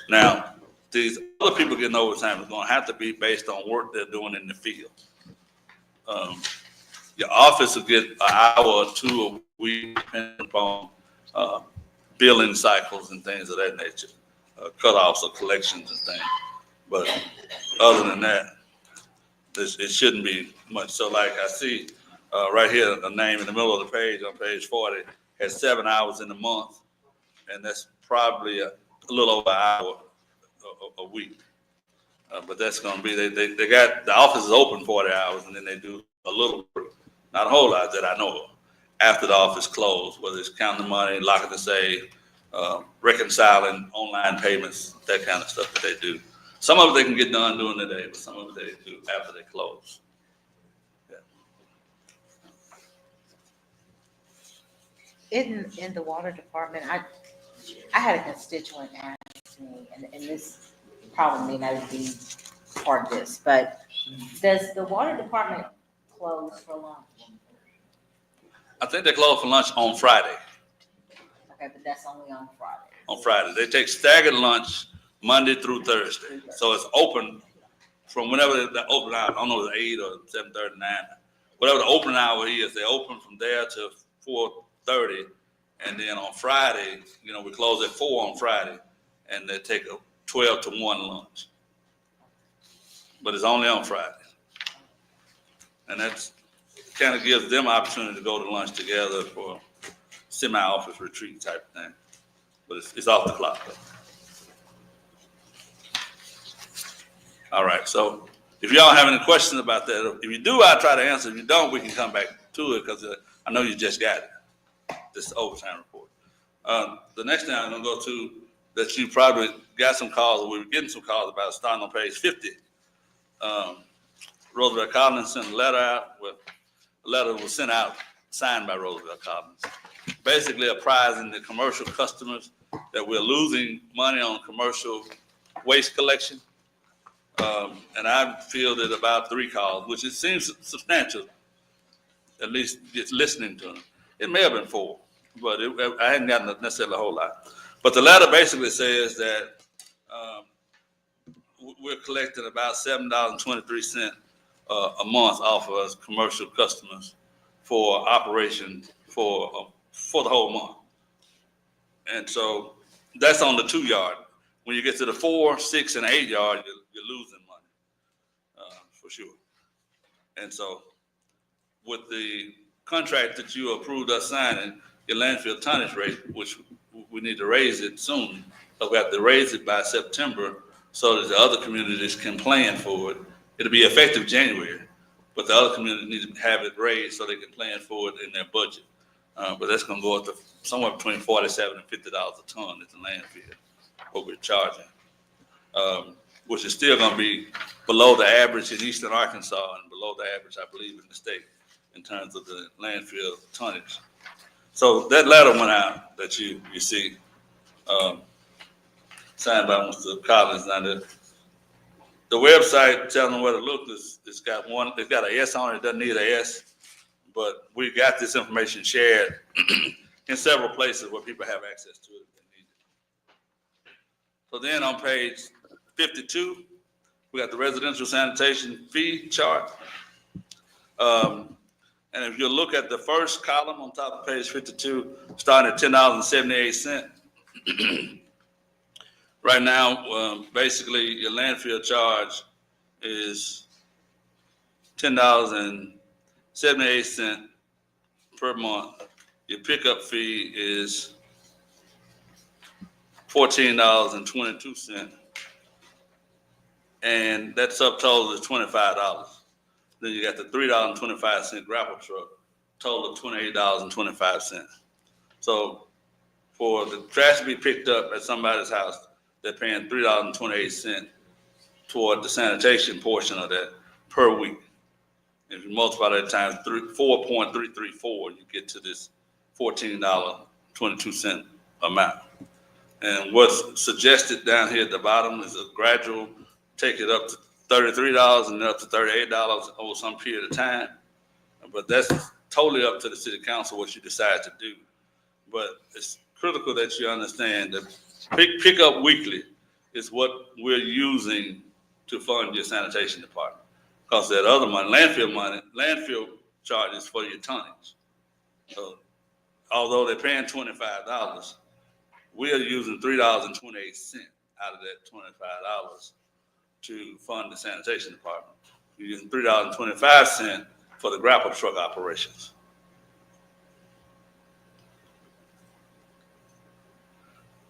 Now, these other people getting overtime is going to have to be based on work they're doing in the field. Your office will get an hour or two a week, depending upon billing cycles and things of that nature, cutoffs or collections and things. But other than that, it shouldn't be much. So like I see right here, a name in the middle of the page on page 40 has 7 hours in a month, and that's probably a little over an hour a week. But that's going to be, they got, the office is open 40 hours, and then they do a little work, not a whole lot that I know of, after the office closed, whether it's counting the money, locking the safe, reconciling online payments, that kind of stuff that they do. Some of it they can get done during the day, but some of it they do after they close. Yeah. In the water department, I had a constituent ask me, and this probably may not be part of this, but does the water department close for lunch? I think they close for lunch on Friday. Okay, but that's only on Friday. On Friday. They take staggered lunch Monday through Thursday. So it's open from whenever the open hour, I don't know, it's 8 or 7:30, 9. Whatever the open hour is, they open from there to 4:30. And then on Friday, we close at 4 on Friday, and they take a 12 to 1 lunch. But it's only on Friday. And that's kind of gives them opportunity to go to lunch together for semi-office retreat type thing. But it's off the clock. All right, so if y'all have any questions about that, if you do, I'll try to answer. If you don't, we can come back to it because I know you just got it, this overtime report. The next thing I'm going to go to that you probably got some calls, or we were getting some calls about, starting on page 50. Roosevelt Collins sent a letter out. A letter was sent out, signed by Roosevelt Collins, basically apprising the commercial customers that we're losing money on commercial waste collection. And I fielded about 3 calls, which it seems substantial, at least just listening to them. It may have been 4, but I hadn't gotten necessarily a whole lot. But the letter basically says that we're collecting about $7.23 a month off of us commercial customers for operation for the whole month. And so that's on the 2 yard. When you get to the 4, 6, and 8 yard, you're losing money for sure. And so with the contract that you approved us signing, your landfill tonnage rate, which we need to raise it soon, but we have to raise it by September so that the other communities can plan for it. It'll be effective January, but the other communities need to have it raised so they can plan for it in their budget. But that's going to go up to somewhere between $47 and $50 a ton at the landfill, what we're charging, which is still going to be below the average in Eastern Arkansas and below the average, I believe, in the state in terms of the landfill tonnage. So that letter went out that you see, signed by Mr. Collins. Now the website telling them where to look it's got an S on it. It doesn't need an S, but we got this information shared in several places where people have access to it if they need it. So then on page 52, we got the residential sanitation fee chart. And if you look at the first column on top of page 52, starting at $10.78. Right now, basically your landfill charge is $10.78 per month. Your pickup fee is $14.22. And that subtotal is $25. Then you got the $3.25 grapple truck, total of $28.25. So for the trash to be picked up at somebody's house, they're paying $3.28 toward the sanitation portion of that per week. If you multiply that times 4.334, you get to this $14.22 amount. And what's suggested down here at the bottom is a gradual take it up to $33 and then up to $38 over some period of time. But that's totally up to the city council what you decide to do. but it's critical that you understand that pick up weekly is what we're using to fund your sanitation department. Because that other money, landfill charges for your tonnage. So although they're paying $25, we are using $3.28 out of that $25 to fund the sanitation department. We're using $3.25 for the grapple truck operations.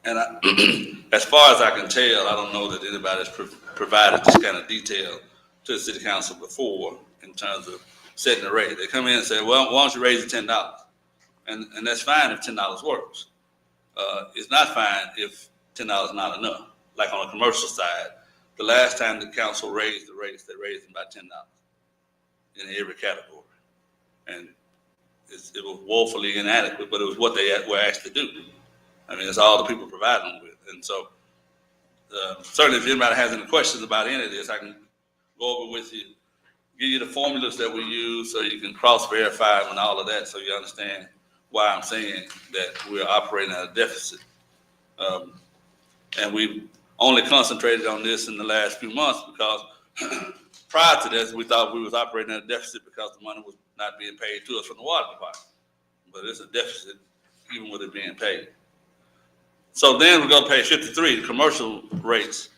And as far as I can tell, I don't know that anybody's provided this kind of detail to the city council before in terms of setting the rate. They come in and say, well, why don't you raise it $10? And that's fine if $10 works. It's not fine if $10 is not enough. Like on the commercial side, the last time the council raised the rates, they raised them by $10 in every category. And it was woefully inadequate, but it was what they were asked to do. I mean, it's all the people providing them with. And so certainly if anybody has any questions about any of this, I can go over with you, give you the formulas that we use so you can cross-verify them and all of that so you understand why I'm saying that we're operating at a deficit. And we've only concentrated on this in the last few months because prior to this, we thought we was operating at a deficit because the money was not being paid to us from the water department. But it's a deficit even with it being paid. So then we're going to pay 53, the commercial rates.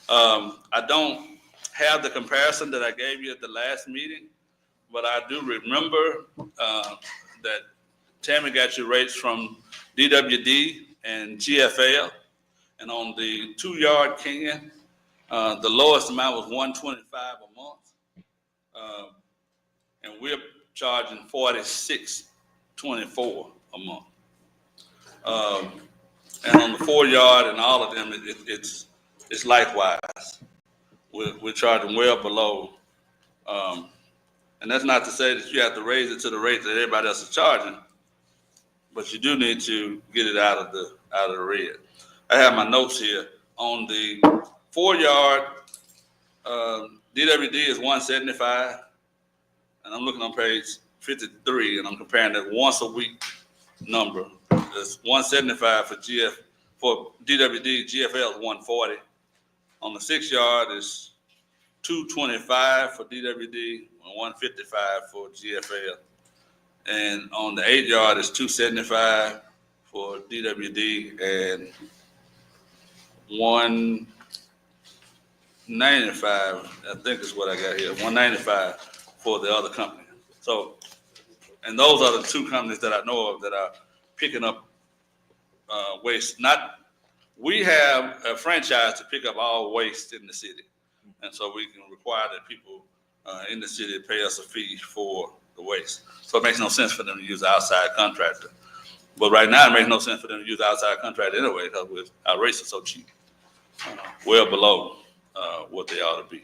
I don't have the comparison that I gave you at the last meeting, but I do remember that Tammy got your rates from DWD and GFL. And on the 2-yard can, the lowest amount was $125 a month. And we're charging $46.24 a month. And on the 4-yard and all of them, it's likewise. We're charging well below. And that's not to say that you have to raise it to the rate that everybody else is charging, but you do need to get it out of the red. I have my notes here. On the 4-yard, DWD is $175, and I'm looking on page 53, and I'm comparing that once a week number. It's $175 for DWD. GFL is $140. On the 6-yard is $225 for DWD and $155 for GFL. And on the 8-yard is $275 for DWD and $195, I think is what I got here, $195 for the other company. So, and those are the two companies that I know of that are picking up waste. We have a franchise to pick up all waste in the city. And so we can require that people in the city pay us a fee for the waste. So it makes no sense for them to use an outside contractor. But right now, it makes no sense for them to use an outside contractor anyway because our rates are so cheap, well below what they ought to be.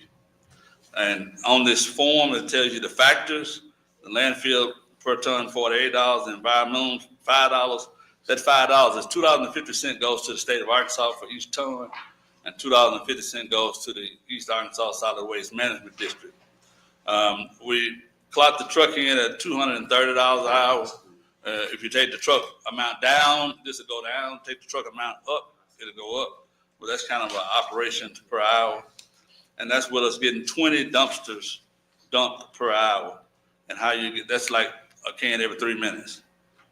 And on this form, it tells you the factors. The landfill per ton, $48, the environmental, $5. That $5 is $2.50 goes to the state of Arkansas for each ton, and $2.50 goes to the East Arkansas Solid Waste Management District. We clock the truck in at $230 an hour. If you take the truck amount down, this will go down. Take the truck amount up, it'll go up. But that's kind of an operation per hour. And that's with us getting 20 dumpsters dumped per hour. And how you get, that's like a can every 3 minutes.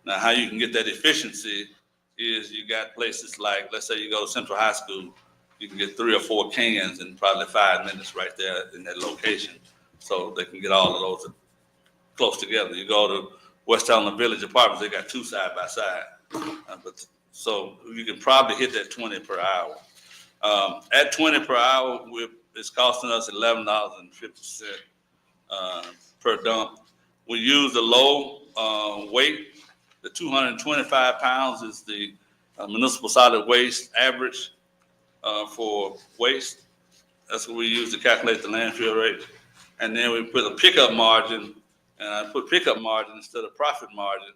Now, how you can get that efficiency is you got places like, let's say you go to Central High School, you can get 3 or 4 cans in probably 5 minutes right there in that location. So they can get all of those close together. You go to West Helena Village Apartments, they got 2 side by side. So you can probably hit that 20 per hour. At 20 per hour, it's costing us $11.50 per dump. We use the low weight. The 225 pounds is the municipal solid waste average for waste. That's what we use to calculate the landfill rate. And then we put a pickup margin, and I put pickup margin instead of profit margin,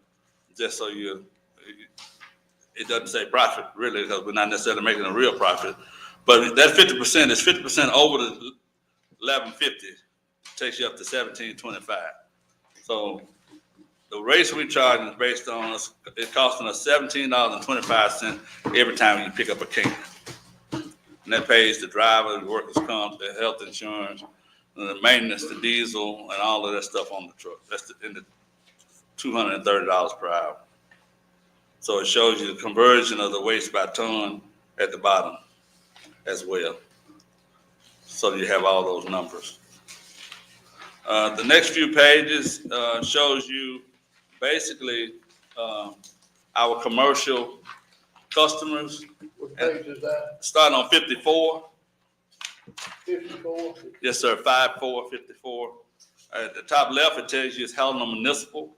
just so it doesn't say profit really, because we're not necessarily making a real profit. But that 50% is 50% over the 1150, takes you up to 1725. So The rates we charge is based on us, it costing us $17.25 every time you pick up a can. And that pays the driver, the workers' comp, the health insurance, and the maintenance, the diesel, and all of that stuff on the truck. That's in the $230 per hour. So it shows you the conversion of the waste by ton at the bottom as well. So you have all those numbers. The next few pages shows you basically our commercial customers, What page is that? starting on 54. 54? Yes, sir, 5454. At the top left, it tells you it's Helena Municipal.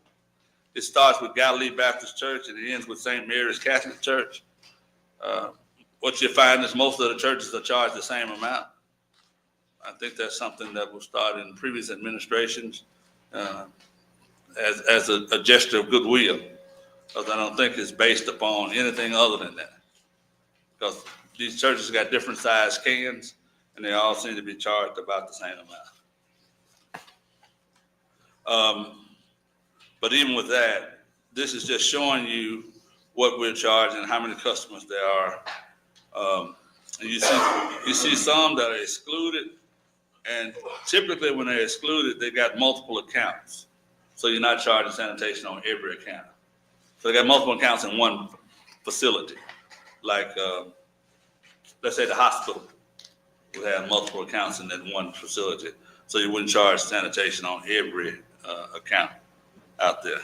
It starts with Galilee Baptist Church and it ends with St. Mary's Catholic Church. What you find is most of the churches are charged the same amount. I think that's something that was started in previous administrations as a gesture of goodwill, because I don't think it's based upon anything other than that. Because these churches got different size cans, and they all seem to be charged about the same amount. But even with that, this is just showing you what we're charging, how many customers there are. And you see some that are excluded, and typically when they're excluded, they got multiple accounts. So you're not charging sanitation on every account. So they got multiple accounts in one facility. Like, let's say the hospital would have multiple accounts in that one facility. So you wouldn't charge sanitation on every account out there.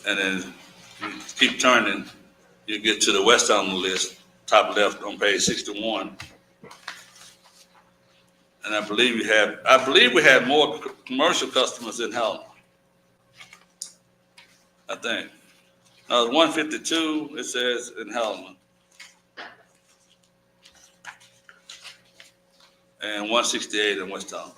And then you keep turning, you get to the west on the list, top left on page 61. And I believe we had more commercial customers in Helena. I think. Now, 152, it says in Helena. And 168 in West Helena.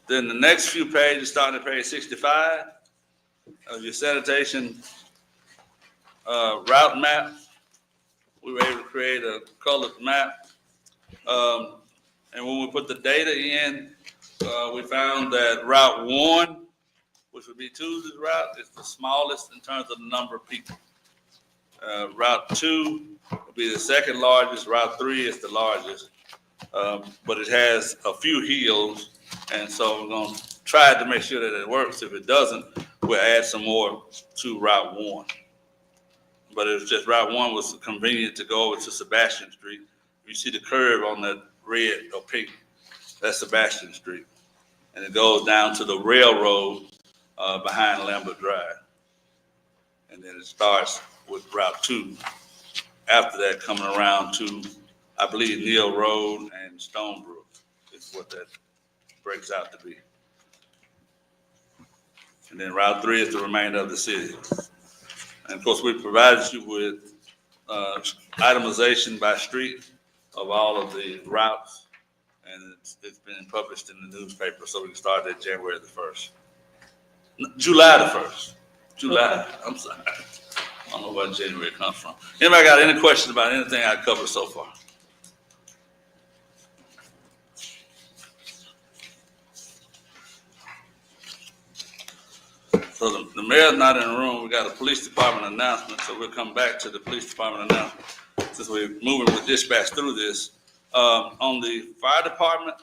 Then the next few pages, starting at page 65, of your sanitation route map. We were able to create a colored map. And when we put the data in, we found that Route 1, which would be Tuesday's route, is the smallest in terms of the number of people. Route 2 would be the second largest. Route 3 is the largest. But it has a few hills, and so we're going to try to make sure that it works. If it doesn't, we'll add some more to Route 1. But it was just Route 1 was convenient to go over to Sebastian Street. You see the curve on that red or pink, that's Sebastian Street. And it goes down to the railroad behind Lambert Drive. And then it starts with Route 2. After that, coming around to, I believe, Neal Road and Stonebrook is what that breaks out to be. And then Route 3 is the remainder of the city. And of course, we provided you with itemization by street of all of the routes, and it's been published in the newspaper, so we can start at January the 1st. July the 1st. July, I'm sorry. I don't know where January comes from. Anybody got any questions about anything I covered so far? So the mayor's not in the room. We got a police department announcement, so we'll come back to the police department announcement since we're moving with dispatch through this. On the fire department,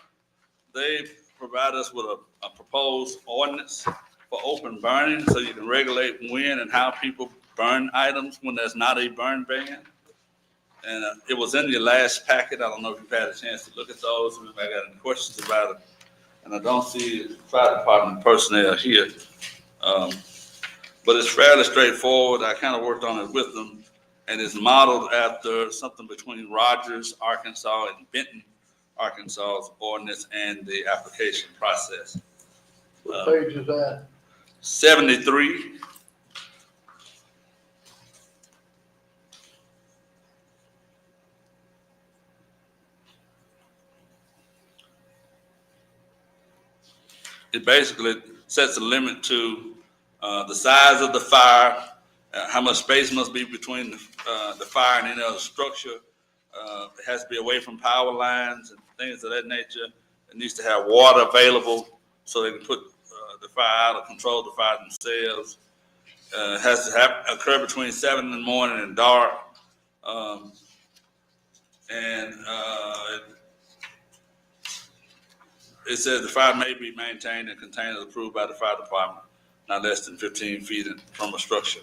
they provide us with a proposed ordinance for open burning, so you can regulate when and how people burn items when there's not a burn ban. And it was in your last packet. I don't know if you've had a chance to look at those. If anybody got any questions about it. And I don't see fire department personnel here. But it's fairly straightforward. I kind of worked on it with them, and it's modeled after something between Rogers, Arkansas, and Benton, Arkansas's ordinance and the application process. What page is that? 73. It basically sets a limit to the size of the fire how much space must be between the fire and any other structure. It has to be away from power lines and things of that nature. It needs to have water available so they can put the fire out or control the fire themselves. It has to occur between 7 in the morning and dark. It says the fire may be maintained in containers approved by the fire department, not less than 15 feet from a structure.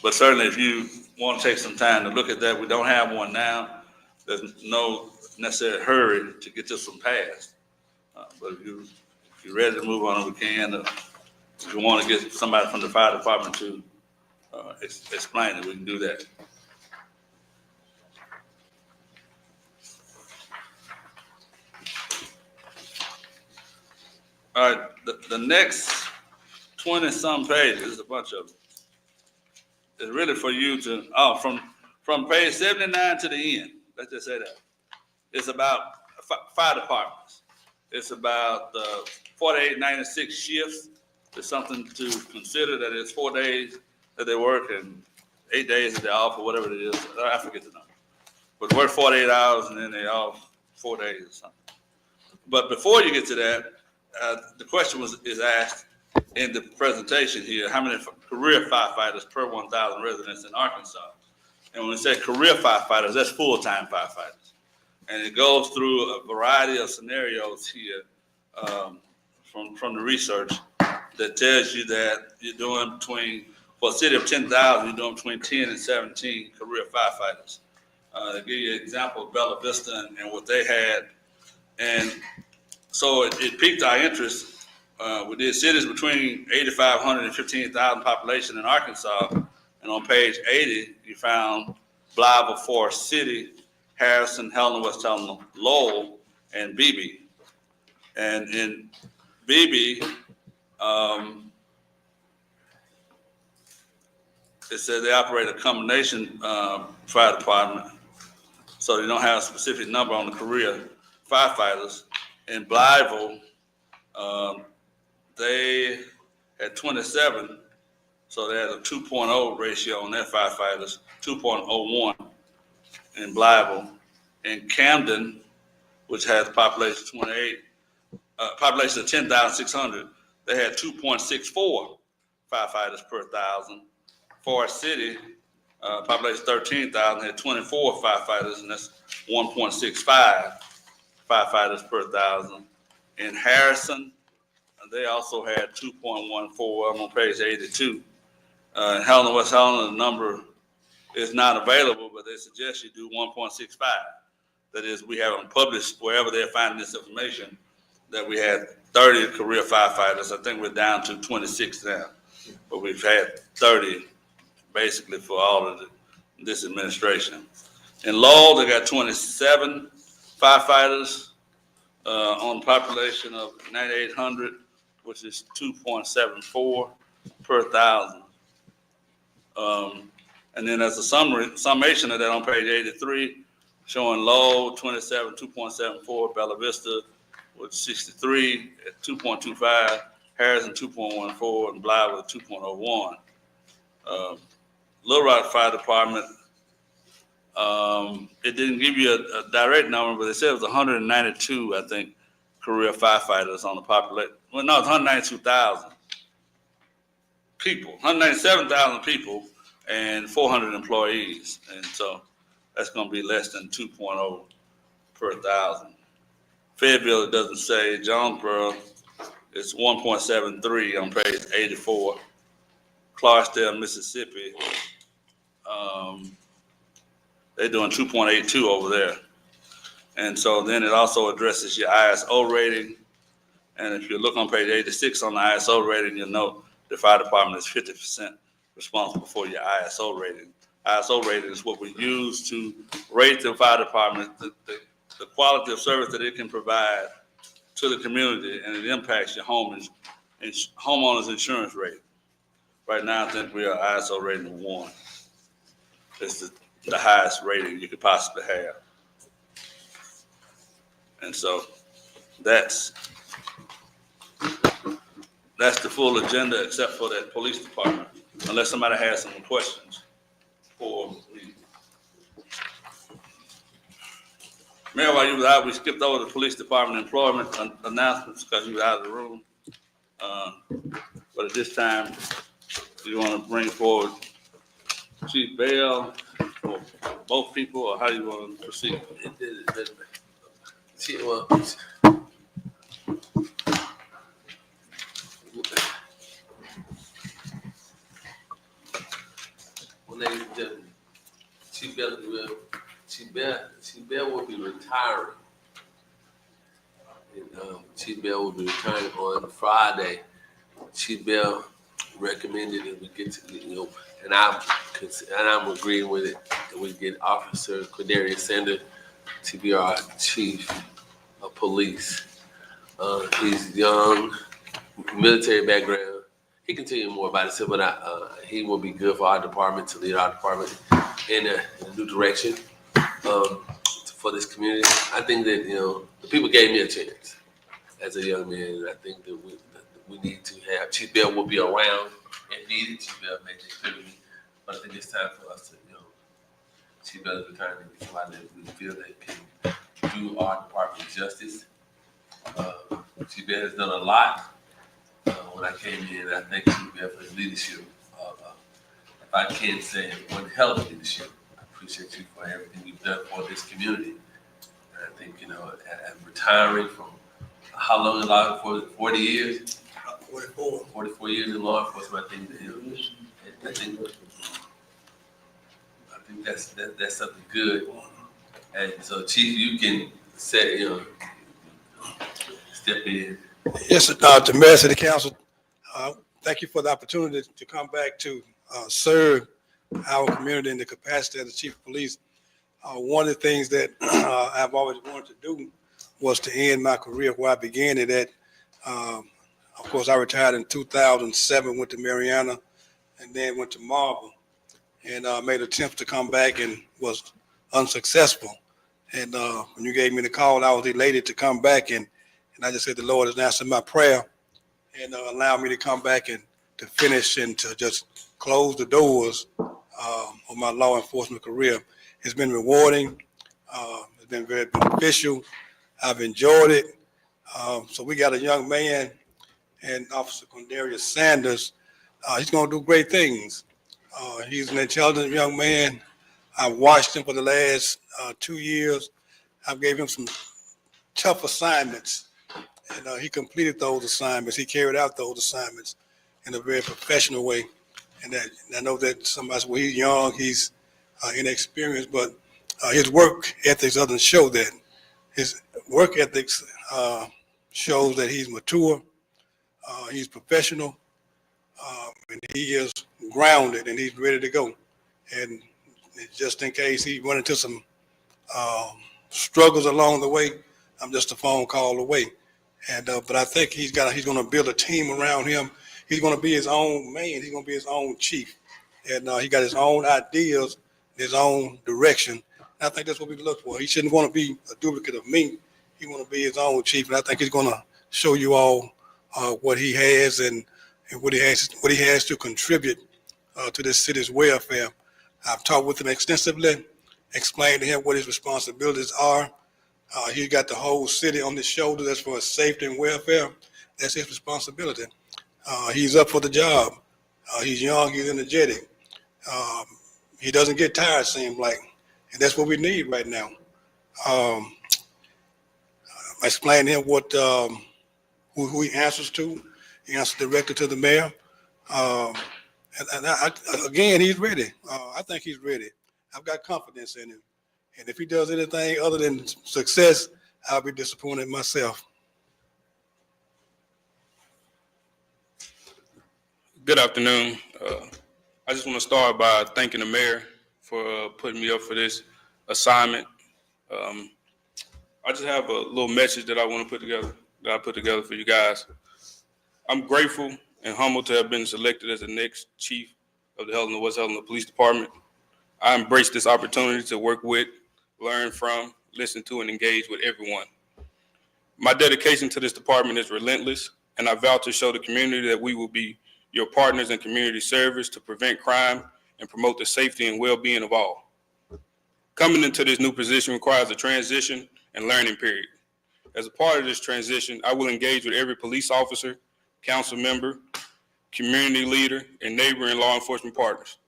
But certainly if you want to take some time to look at that, we don't have one now. There's no necessary hurry to get this one passed. But if you're ready to move on, we can. If you want to get somebody from the fire department to explain it, we can do that. All right, the next 20-some pages, a bunch of them, is really for you to, from page 79 to the end, let's just say that. It's about fire departments. It's about 4896 shifts. It's something to consider that it's 4 days that they work and 8 days that they're off or whatever it is. I forget the number. But work 48 hours and then they're off 4 days or something. But before you get to that, the question is asked in the presentation here, how many career firefighters per 1,000 residents in Arkansas? And when we say career firefighters, that's full-time firefighters. And it goes through a variety of scenarios here from the research that tells you that you're doing for a city of 10,000, you're doing between 10 and 17 career firefighters. To give you an example of Bella Vista and what they had. And so it piqued our interest. We did cities between 8,500 and 15,000 population in Arkansas. And on page 80, you found Blytheville, Forest City, Harrison, Helena-West, Lowell, and Beebe. And in Beebe, it said they operate a combination fire department, so they don't have a specific number on the career firefighters. In Blytheville, they had 27, so they had a 2.0 ratio on their firefighters, 2.01 in Blytheville. In Camden, which has a population of 28, population of 10,600, they had 2.64 firefighters per 1,000. Forest City, population 13,000, had 24 firefighters, and that's 1.65 firefighters per 1,000. In Harrison, they also had 2.14. I'm on page 82. In Helena, West Helena, the number is not available, but they suggest you do 1.65. That is, we haven't published wherever they're finding this information that we had 30 career firefighters. I think we're down to 26 now, but we've had 30 basically for all of this administration. In Lowell, they got 27 firefighters on a population of 9,800, which is 2.74 per 1,000. And then as a summation of that on page 83, showing Lowell 27, 2.74, Bella Vista with 63 at 2.25, Harrison 2.14, and Blytheville 2.01. Little Rock Fire Department, it didn't give you a direct number, but they said it was 192, I think, career firefighters on the population. Well, no, it's 192,000 people, 197,000 people, and 400 employees. And so that's going to be less than 2.0 per 1,000. Fayetteville, it doesn't say. Jonesboro, it's 1.73 on page 84. Clarksdale, Mississippi, they're doing 2.82 over there. And so then it also addresses your ISO rating. And if you look on page 86 on the ISO rating, you'll note the fire department is 50% responsible for your ISO rating. ISO rating is what we use to rate the fire department, the quality of service that it can provide to the community, and it impacts your homeowner's insurance rate. Right now, I think we are ISO rating 1. It's the highest rating you could possibly have. And so that's That's the full agenda except for that police department, unless somebody has some questions for me. Mayor, while you was out, we skipped over the police department employment announcements because you were out of the room. But at this time, do you want to bring forward Chief Bell or both people, or how do you want to proceed? Well, ladies and gentlemen, Chief Bell will be retiring. And, Chief Bell will be retiring on Friday. Chief Bell recommended that we get to, and I'm agreeing with it, that we get Officer Quindarius Sanders to be our chief of police. He's young, military background. He can tell you more about himself, but he will be good for our department, to lead our department in a new direction for this community. I think that, the people gave me a chance as a young man, and I think that we need to have, Chief Bell will be around and needed. Chief Bell made it clear to me, but I think it's time for us to, Chief Bell is retiring to be somebody that we feel that can do our department justice. Chief Bell has done a lot. When I came in, I thank Chief Bell for his leadership. If I can say one hell of leadership, I appreciate you for everything you've done for this community. And I think, at retiring from how long in law enforcement? 40 years? 44. 44 years in law enforcement. I think that's something good. And so, Chief, you can say, step in. Yes, to Mayor, City Council, thank you for the opportunity to come back to serve our community in the capacity as the Chief of Police. One of the things that I've always wanted to do was to end my career where I began it at. Of course, I retired in 2007, went to Mariana, and then went to Marble, and made attempts to come back and was unsuccessful. And when you gave me the call, I was elated to come back, and I just said the Lord has answered my prayer and allowed me to come back and to finish and to just close the doors of my law enforcement career. It's been rewarding. It's been very beneficial. I've enjoyed it. So we got a young man, and Officer Quindarius Sanders. He's going to do great things. He's an intelligent young man. I've watched him for the last 2 years. I've gave him some tough assignments, and he completed those assignments. He carried out those assignments in a very professional way. And I know that somebody said, well, he's young, he's inexperienced, but his work ethics doesn't show that. His work ethics shows that he's mature, he's professional, and he is grounded, and he's ready to go. And just in case he run into some struggles along the way, I'm just a phone call away. And but I think he's going to build a team around him. He's going to be his own man. He's going to be his own chief, and he got his own ideas, his own direction. And I think that's what we look for. He shouldn't want to be a duplicate of me. He want to be his own chief, and I think he's going to show you all what he has and what he has to contribute to this city's welfare. I've talked with him extensively, explained to him what his responsibilities are. He's got the whole city on his shoulders. That's for his safety and welfare. That's his responsibility. He's up for the job. He's young, he's energetic. He doesn't get tired, seems like, and that's what we need right now. I explained to him what who he answers to. He answers directly to the mayor. Again, he's ready. I think he's ready. I've got confidence in him. And if he does anything other than success, I'll be disappointed myself. Good afternoon. I just want to start by thanking the mayor for putting me up for this assignment. I just have a little message that I want to put together for you guys. I'm grateful and humbled to have been selected as the next chief of the Helena-West Helena Police Department. I embrace this opportunity to work with, learn from, listen to, and engage with everyone. My dedication to this department is relentless, and I vow to show the community that we will be your partners in community service to prevent crime and promote the safety and well-being of all. Coming into this new position requires a transition and learning period. As a part of this transition, I will engage with every police officer, council member, community leader, and neighboring law enforcement partners.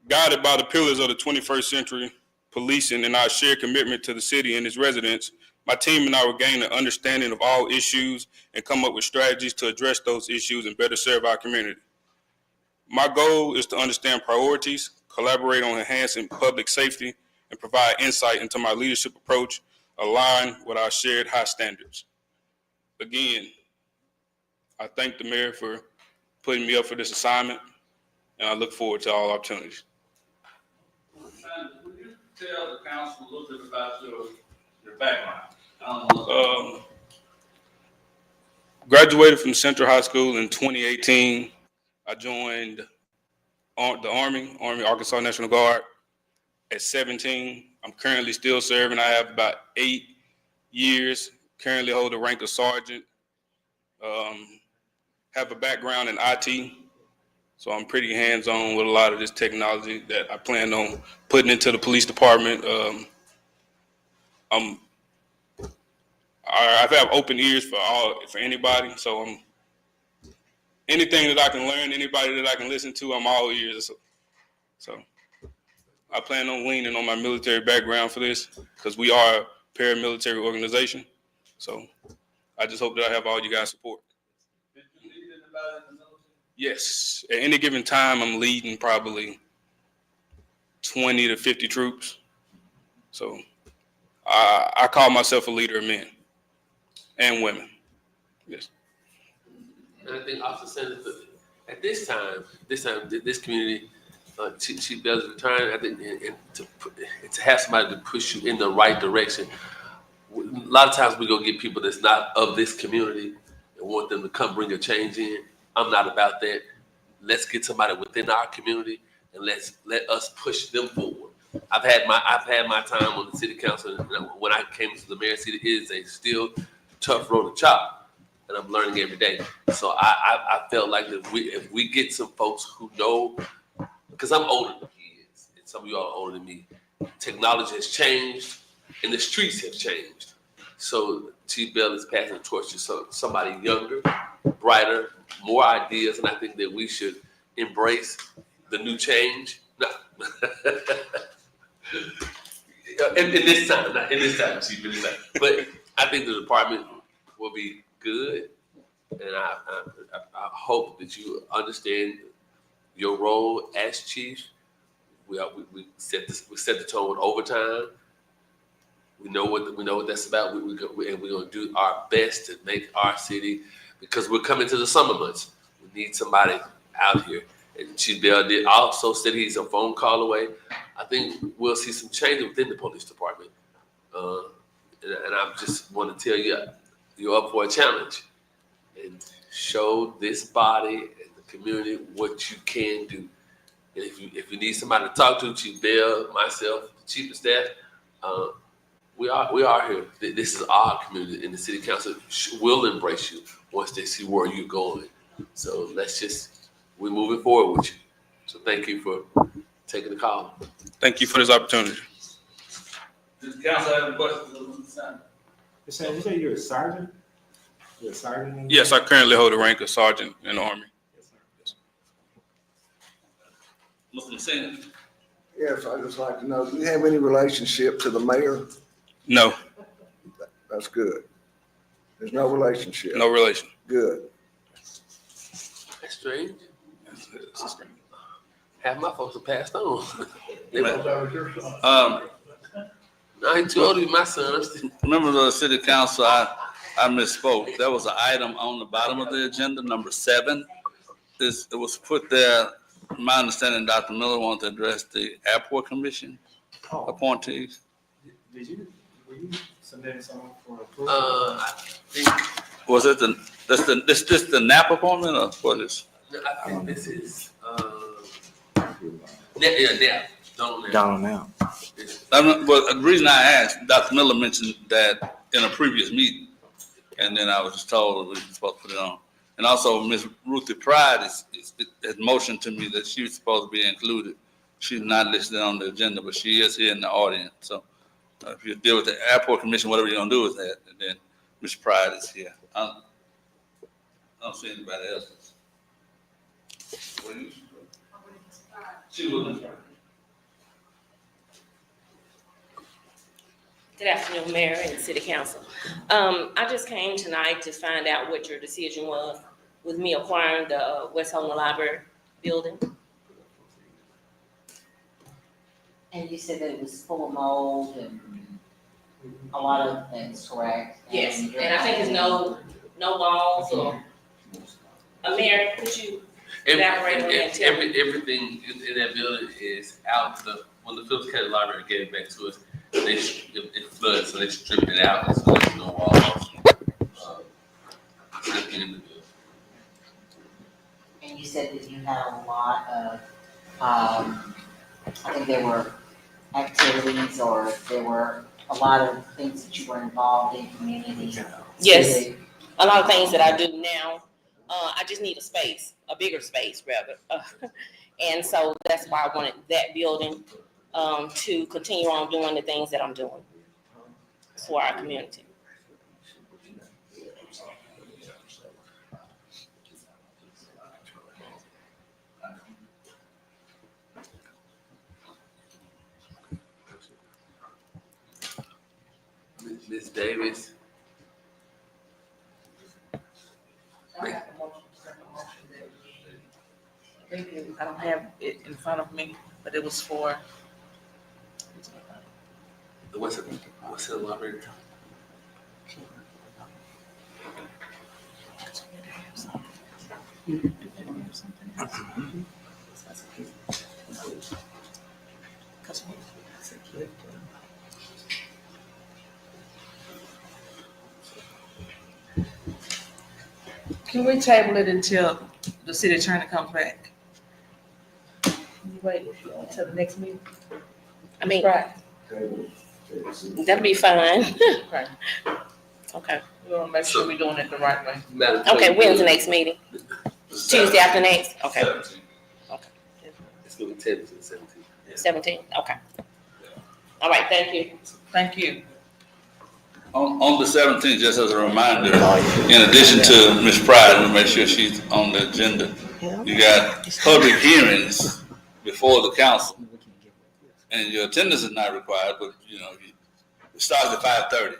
Guided by the pillars of the 21st century policing and our shared commitment to the city and its residents, my team and I will gain an understanding of all issues and come up with strategies to address those issues and better serve our community. My goal is to understand priorities, collaborate on enhancing public safety, and provide insight into my leadership approach aligned with our shared high standards. Again, I thank the mayor for putting me up for this assignment, and I look forward to all opportunities. Would you tell the council a little bit about your background? Graduated from Central High School in 2018. I joined the Army, Arkansas National Guard at 17. I'm currently still serving. I have about 8 years, currently hold the rank of sergeant. Have a background in IT, so I'm pretty hands-on with a lot of this technology that I plan on putting into the police department. I have open ears for anybody, so anything that I can learn, anybody that I can listen to, I'm all ears. So I plan on leaning on my military background for this because we are a paramilitary organization. So I just hope that I have all you guys' support. Did you lead anybody in the military? Yes. At any given time, I'm leading probably 20 to 50 troops. So I call myself a leader of men and women. Yes. And I think Officer Sanders, at this time, this community, Chief Bell's return, I think, and to have somebody to push you in the right direction. A lot of times we go get people that's not of this community and want them to come bring a change in. I'm not about that. Let's get somebody within our community and let us push them forward. I've had my time on the city council, and when I came to the mayor seat, it is a still tough road to chop, and I'm learning every day. So I felt like if we get some folks who know, because I'm older than he is, and some of you all are older than me, technology has changed, and the streets have changed. So Chief Bell is passing the torch to somebody younger, brighter, more ideas, and I think that we should embrace the new change. No. in this time, Chief, in this time. But I think the department will be good, and I hope that you understand your role as chief. We set the tone with overtime. We know what that's about. And we're going to do our best to make our city, because we're coming to the summer months. We need somebody out here. And Chief Bell did also said he's a phone call away. I think we'll see some change within the police department. And I just want to tell you, you're up for a challenge, and show this body and the community what you can do. And if you need somebody to talk to, Chief Bell, myself, the chief of staff, we are here. This is our community, and the city council will embrace you once they see where you're going. So we're moving forward with you. So thank you for taking the call. Thank you for this opportunity. Does the council have any questions? Did you say you're a sergeant? You're a sergeant? Yes, I currently hold the rank of sergeant in the Army. Mr. Messina? Yes, I'd just like to know, do you have any relationship to the mayor? No, That's good. There's no relationship. no relation. Good. That's strange. It's strange. Half my folks are passed on. No, he's too old to be my son. Members of the city council, I misspoke. There was an item on the bottom of the agenda, number 7. It was put there, my understanding, Dr. Miller wanted to address the airport commission appointees. Were you submitting someone for approval? I think Was it this the NAP appointment or what is? this is yeah. Don't know. Well, the reason I asked, Dr. Miller mentioned that in a previous meeting, And then I was just told we were supposed to put it on. And also, Ms. Ruthie Pride has motioned to me that she was supposed to be included. She's not listed on the agenda, but she is here in the audience. So if you deal with the airport commission, whatever you're gonna do with that, and then Ms. Pride is here. I don't see anybody else. She was. Good afternoon, Mayor and City Council. I just came tonight to find out what your decision was with me acquiring the West Helena Library building. And you said that it was full of mold and a lot of things, correct? Yes, and I think it's no walls or, Mayor, could you elaborate on that? Tell me. Everything in that building is out. When the Phillips County Library gave it back to us, it flooded, so they stripped it out. So there's no walls. In the building. And you said that you had a lot of, I think there were activities or there were a lot of things that you were involved in community. Yes, a lot of things that I do now. I just need a space, a bigger space rather. And so that's why I wanted that building to continue on doing the things that I'm doing for our community. Ms. Davis. I don't have it in front of me, but it was for. What's the library? Can we table it until the city attorney comes back? Can you wait until the next meeting? I mean, Right. that'll be fine. Okay. Okay. We wanna make sure we're doing it the right way. Okay, when's the next meeting? Tuesday after next? Okay, It's going to be 10 to the 17th. 17, okay. All right, thank you. Thank you. On the 17th, just as a reminder, in addition to Ms. Pride, we make sure she's on the agenda. You got public hearings before the council, and your attendance is not required, but it starts at 5:30.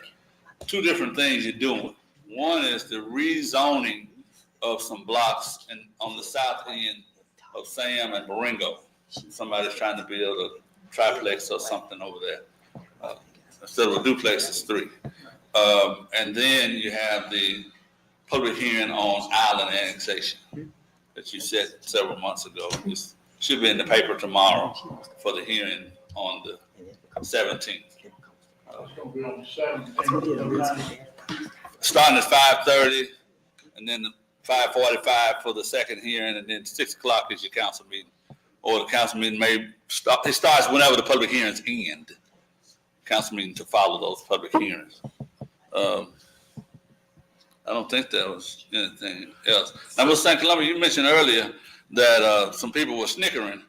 Two different things you're doing. One is the rezoning of some blocks on the south end of Sam and Marengo. Somebody's trying to build a triplex or something over there. Instead of a duplex, it's 3. And then you have the public hearing on island annexation that you set several months ago. It should be in the paper tomorrow for the hearing on the 17th. It's gonna be on the 17th. Starting at 5:30, and then 5:45 for the second hearing, and then 6 o'clock is your council meeting. Or the council meeting may start, it starts whenever the public hearings end. Council meeting to follow those public hearings. I don't think there was anything else. Now, Mr. St. Columbia, you mentioned earlier that some people were snickering,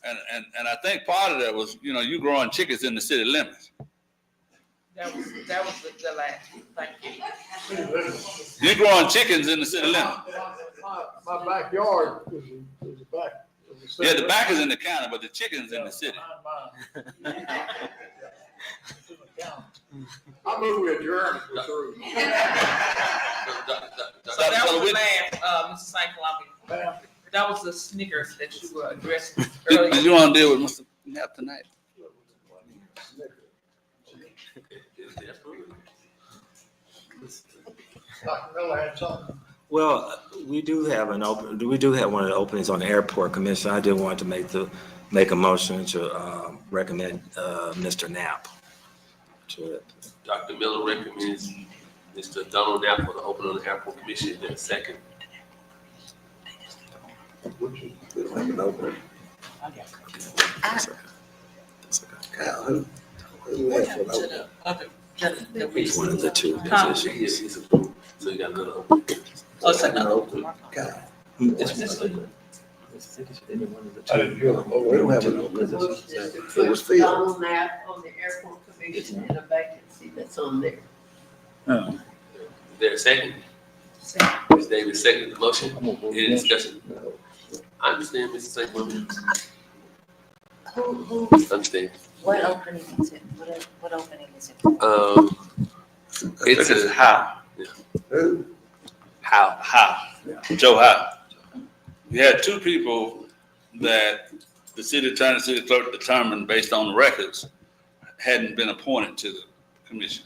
and I think part of that was, you growing chickens in the city limits. That was the last, thank you. You growing chickens in the city limits. My backyard is the back. of the city. Yeah, the back is in the county, but the chicken's in the city. Mine. It's in the county. I move we adjourn. So that was the last, Mr. St. Columbia. That was the Snickers that you were addressing earlier. Did you want to deal with Mr. Knapp tonight? Dr. Miller had something. Well, we do have one of the openings on the airport commission. I did want to make a motion to recommend Mr. Knapp to it. Dr. Miller recommends Mr. Donald Knapp for the opening of the airport commission. Then second. We don't have an opening. That's okay. Kyle, who had for the opening? To the other gentleman that we. He's one of the two Tom. positions. He's approved. So you got another opening. Oh, it's another. I didn't hear the motion. We don't have The an motion is to It was put filled. Donald Knapp on the airport commission and a vacancy that's on there. Is there a second? Ms. Davis, second the motion. Any discussion? I understand, Mr. St. Women. Understand. What opening is it? What opening is it? It's a How, Who? how, Joe How. We had two people that the city attorney, city clerk determined based on the records hadn't been appointed to the commission.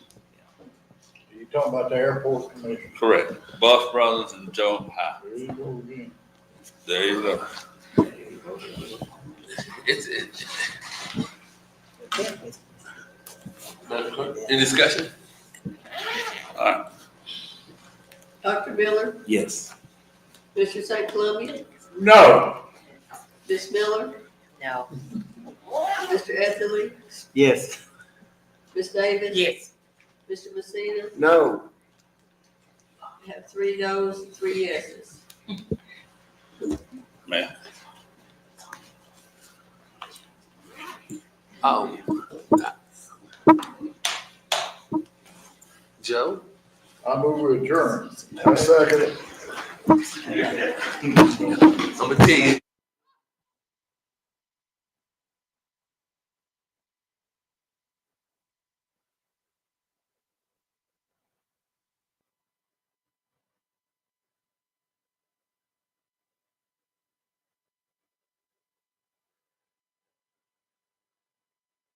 You talking about the airport commission? Correct. Buff Brothers and Joe How. There you go again. There you go. Madam Clerk, any discussion? All right. Dr. Miller, Yes. Mr. St. Columbia, No. Ms. Miller, No. Mr. Etherly, Yes. Ms. Davis. Yes. Mr. Messina, No. I have 3 no's and 3 yeses. Man. Oh. Joe? I move we adjourn. I second it. I'm gonna tell you,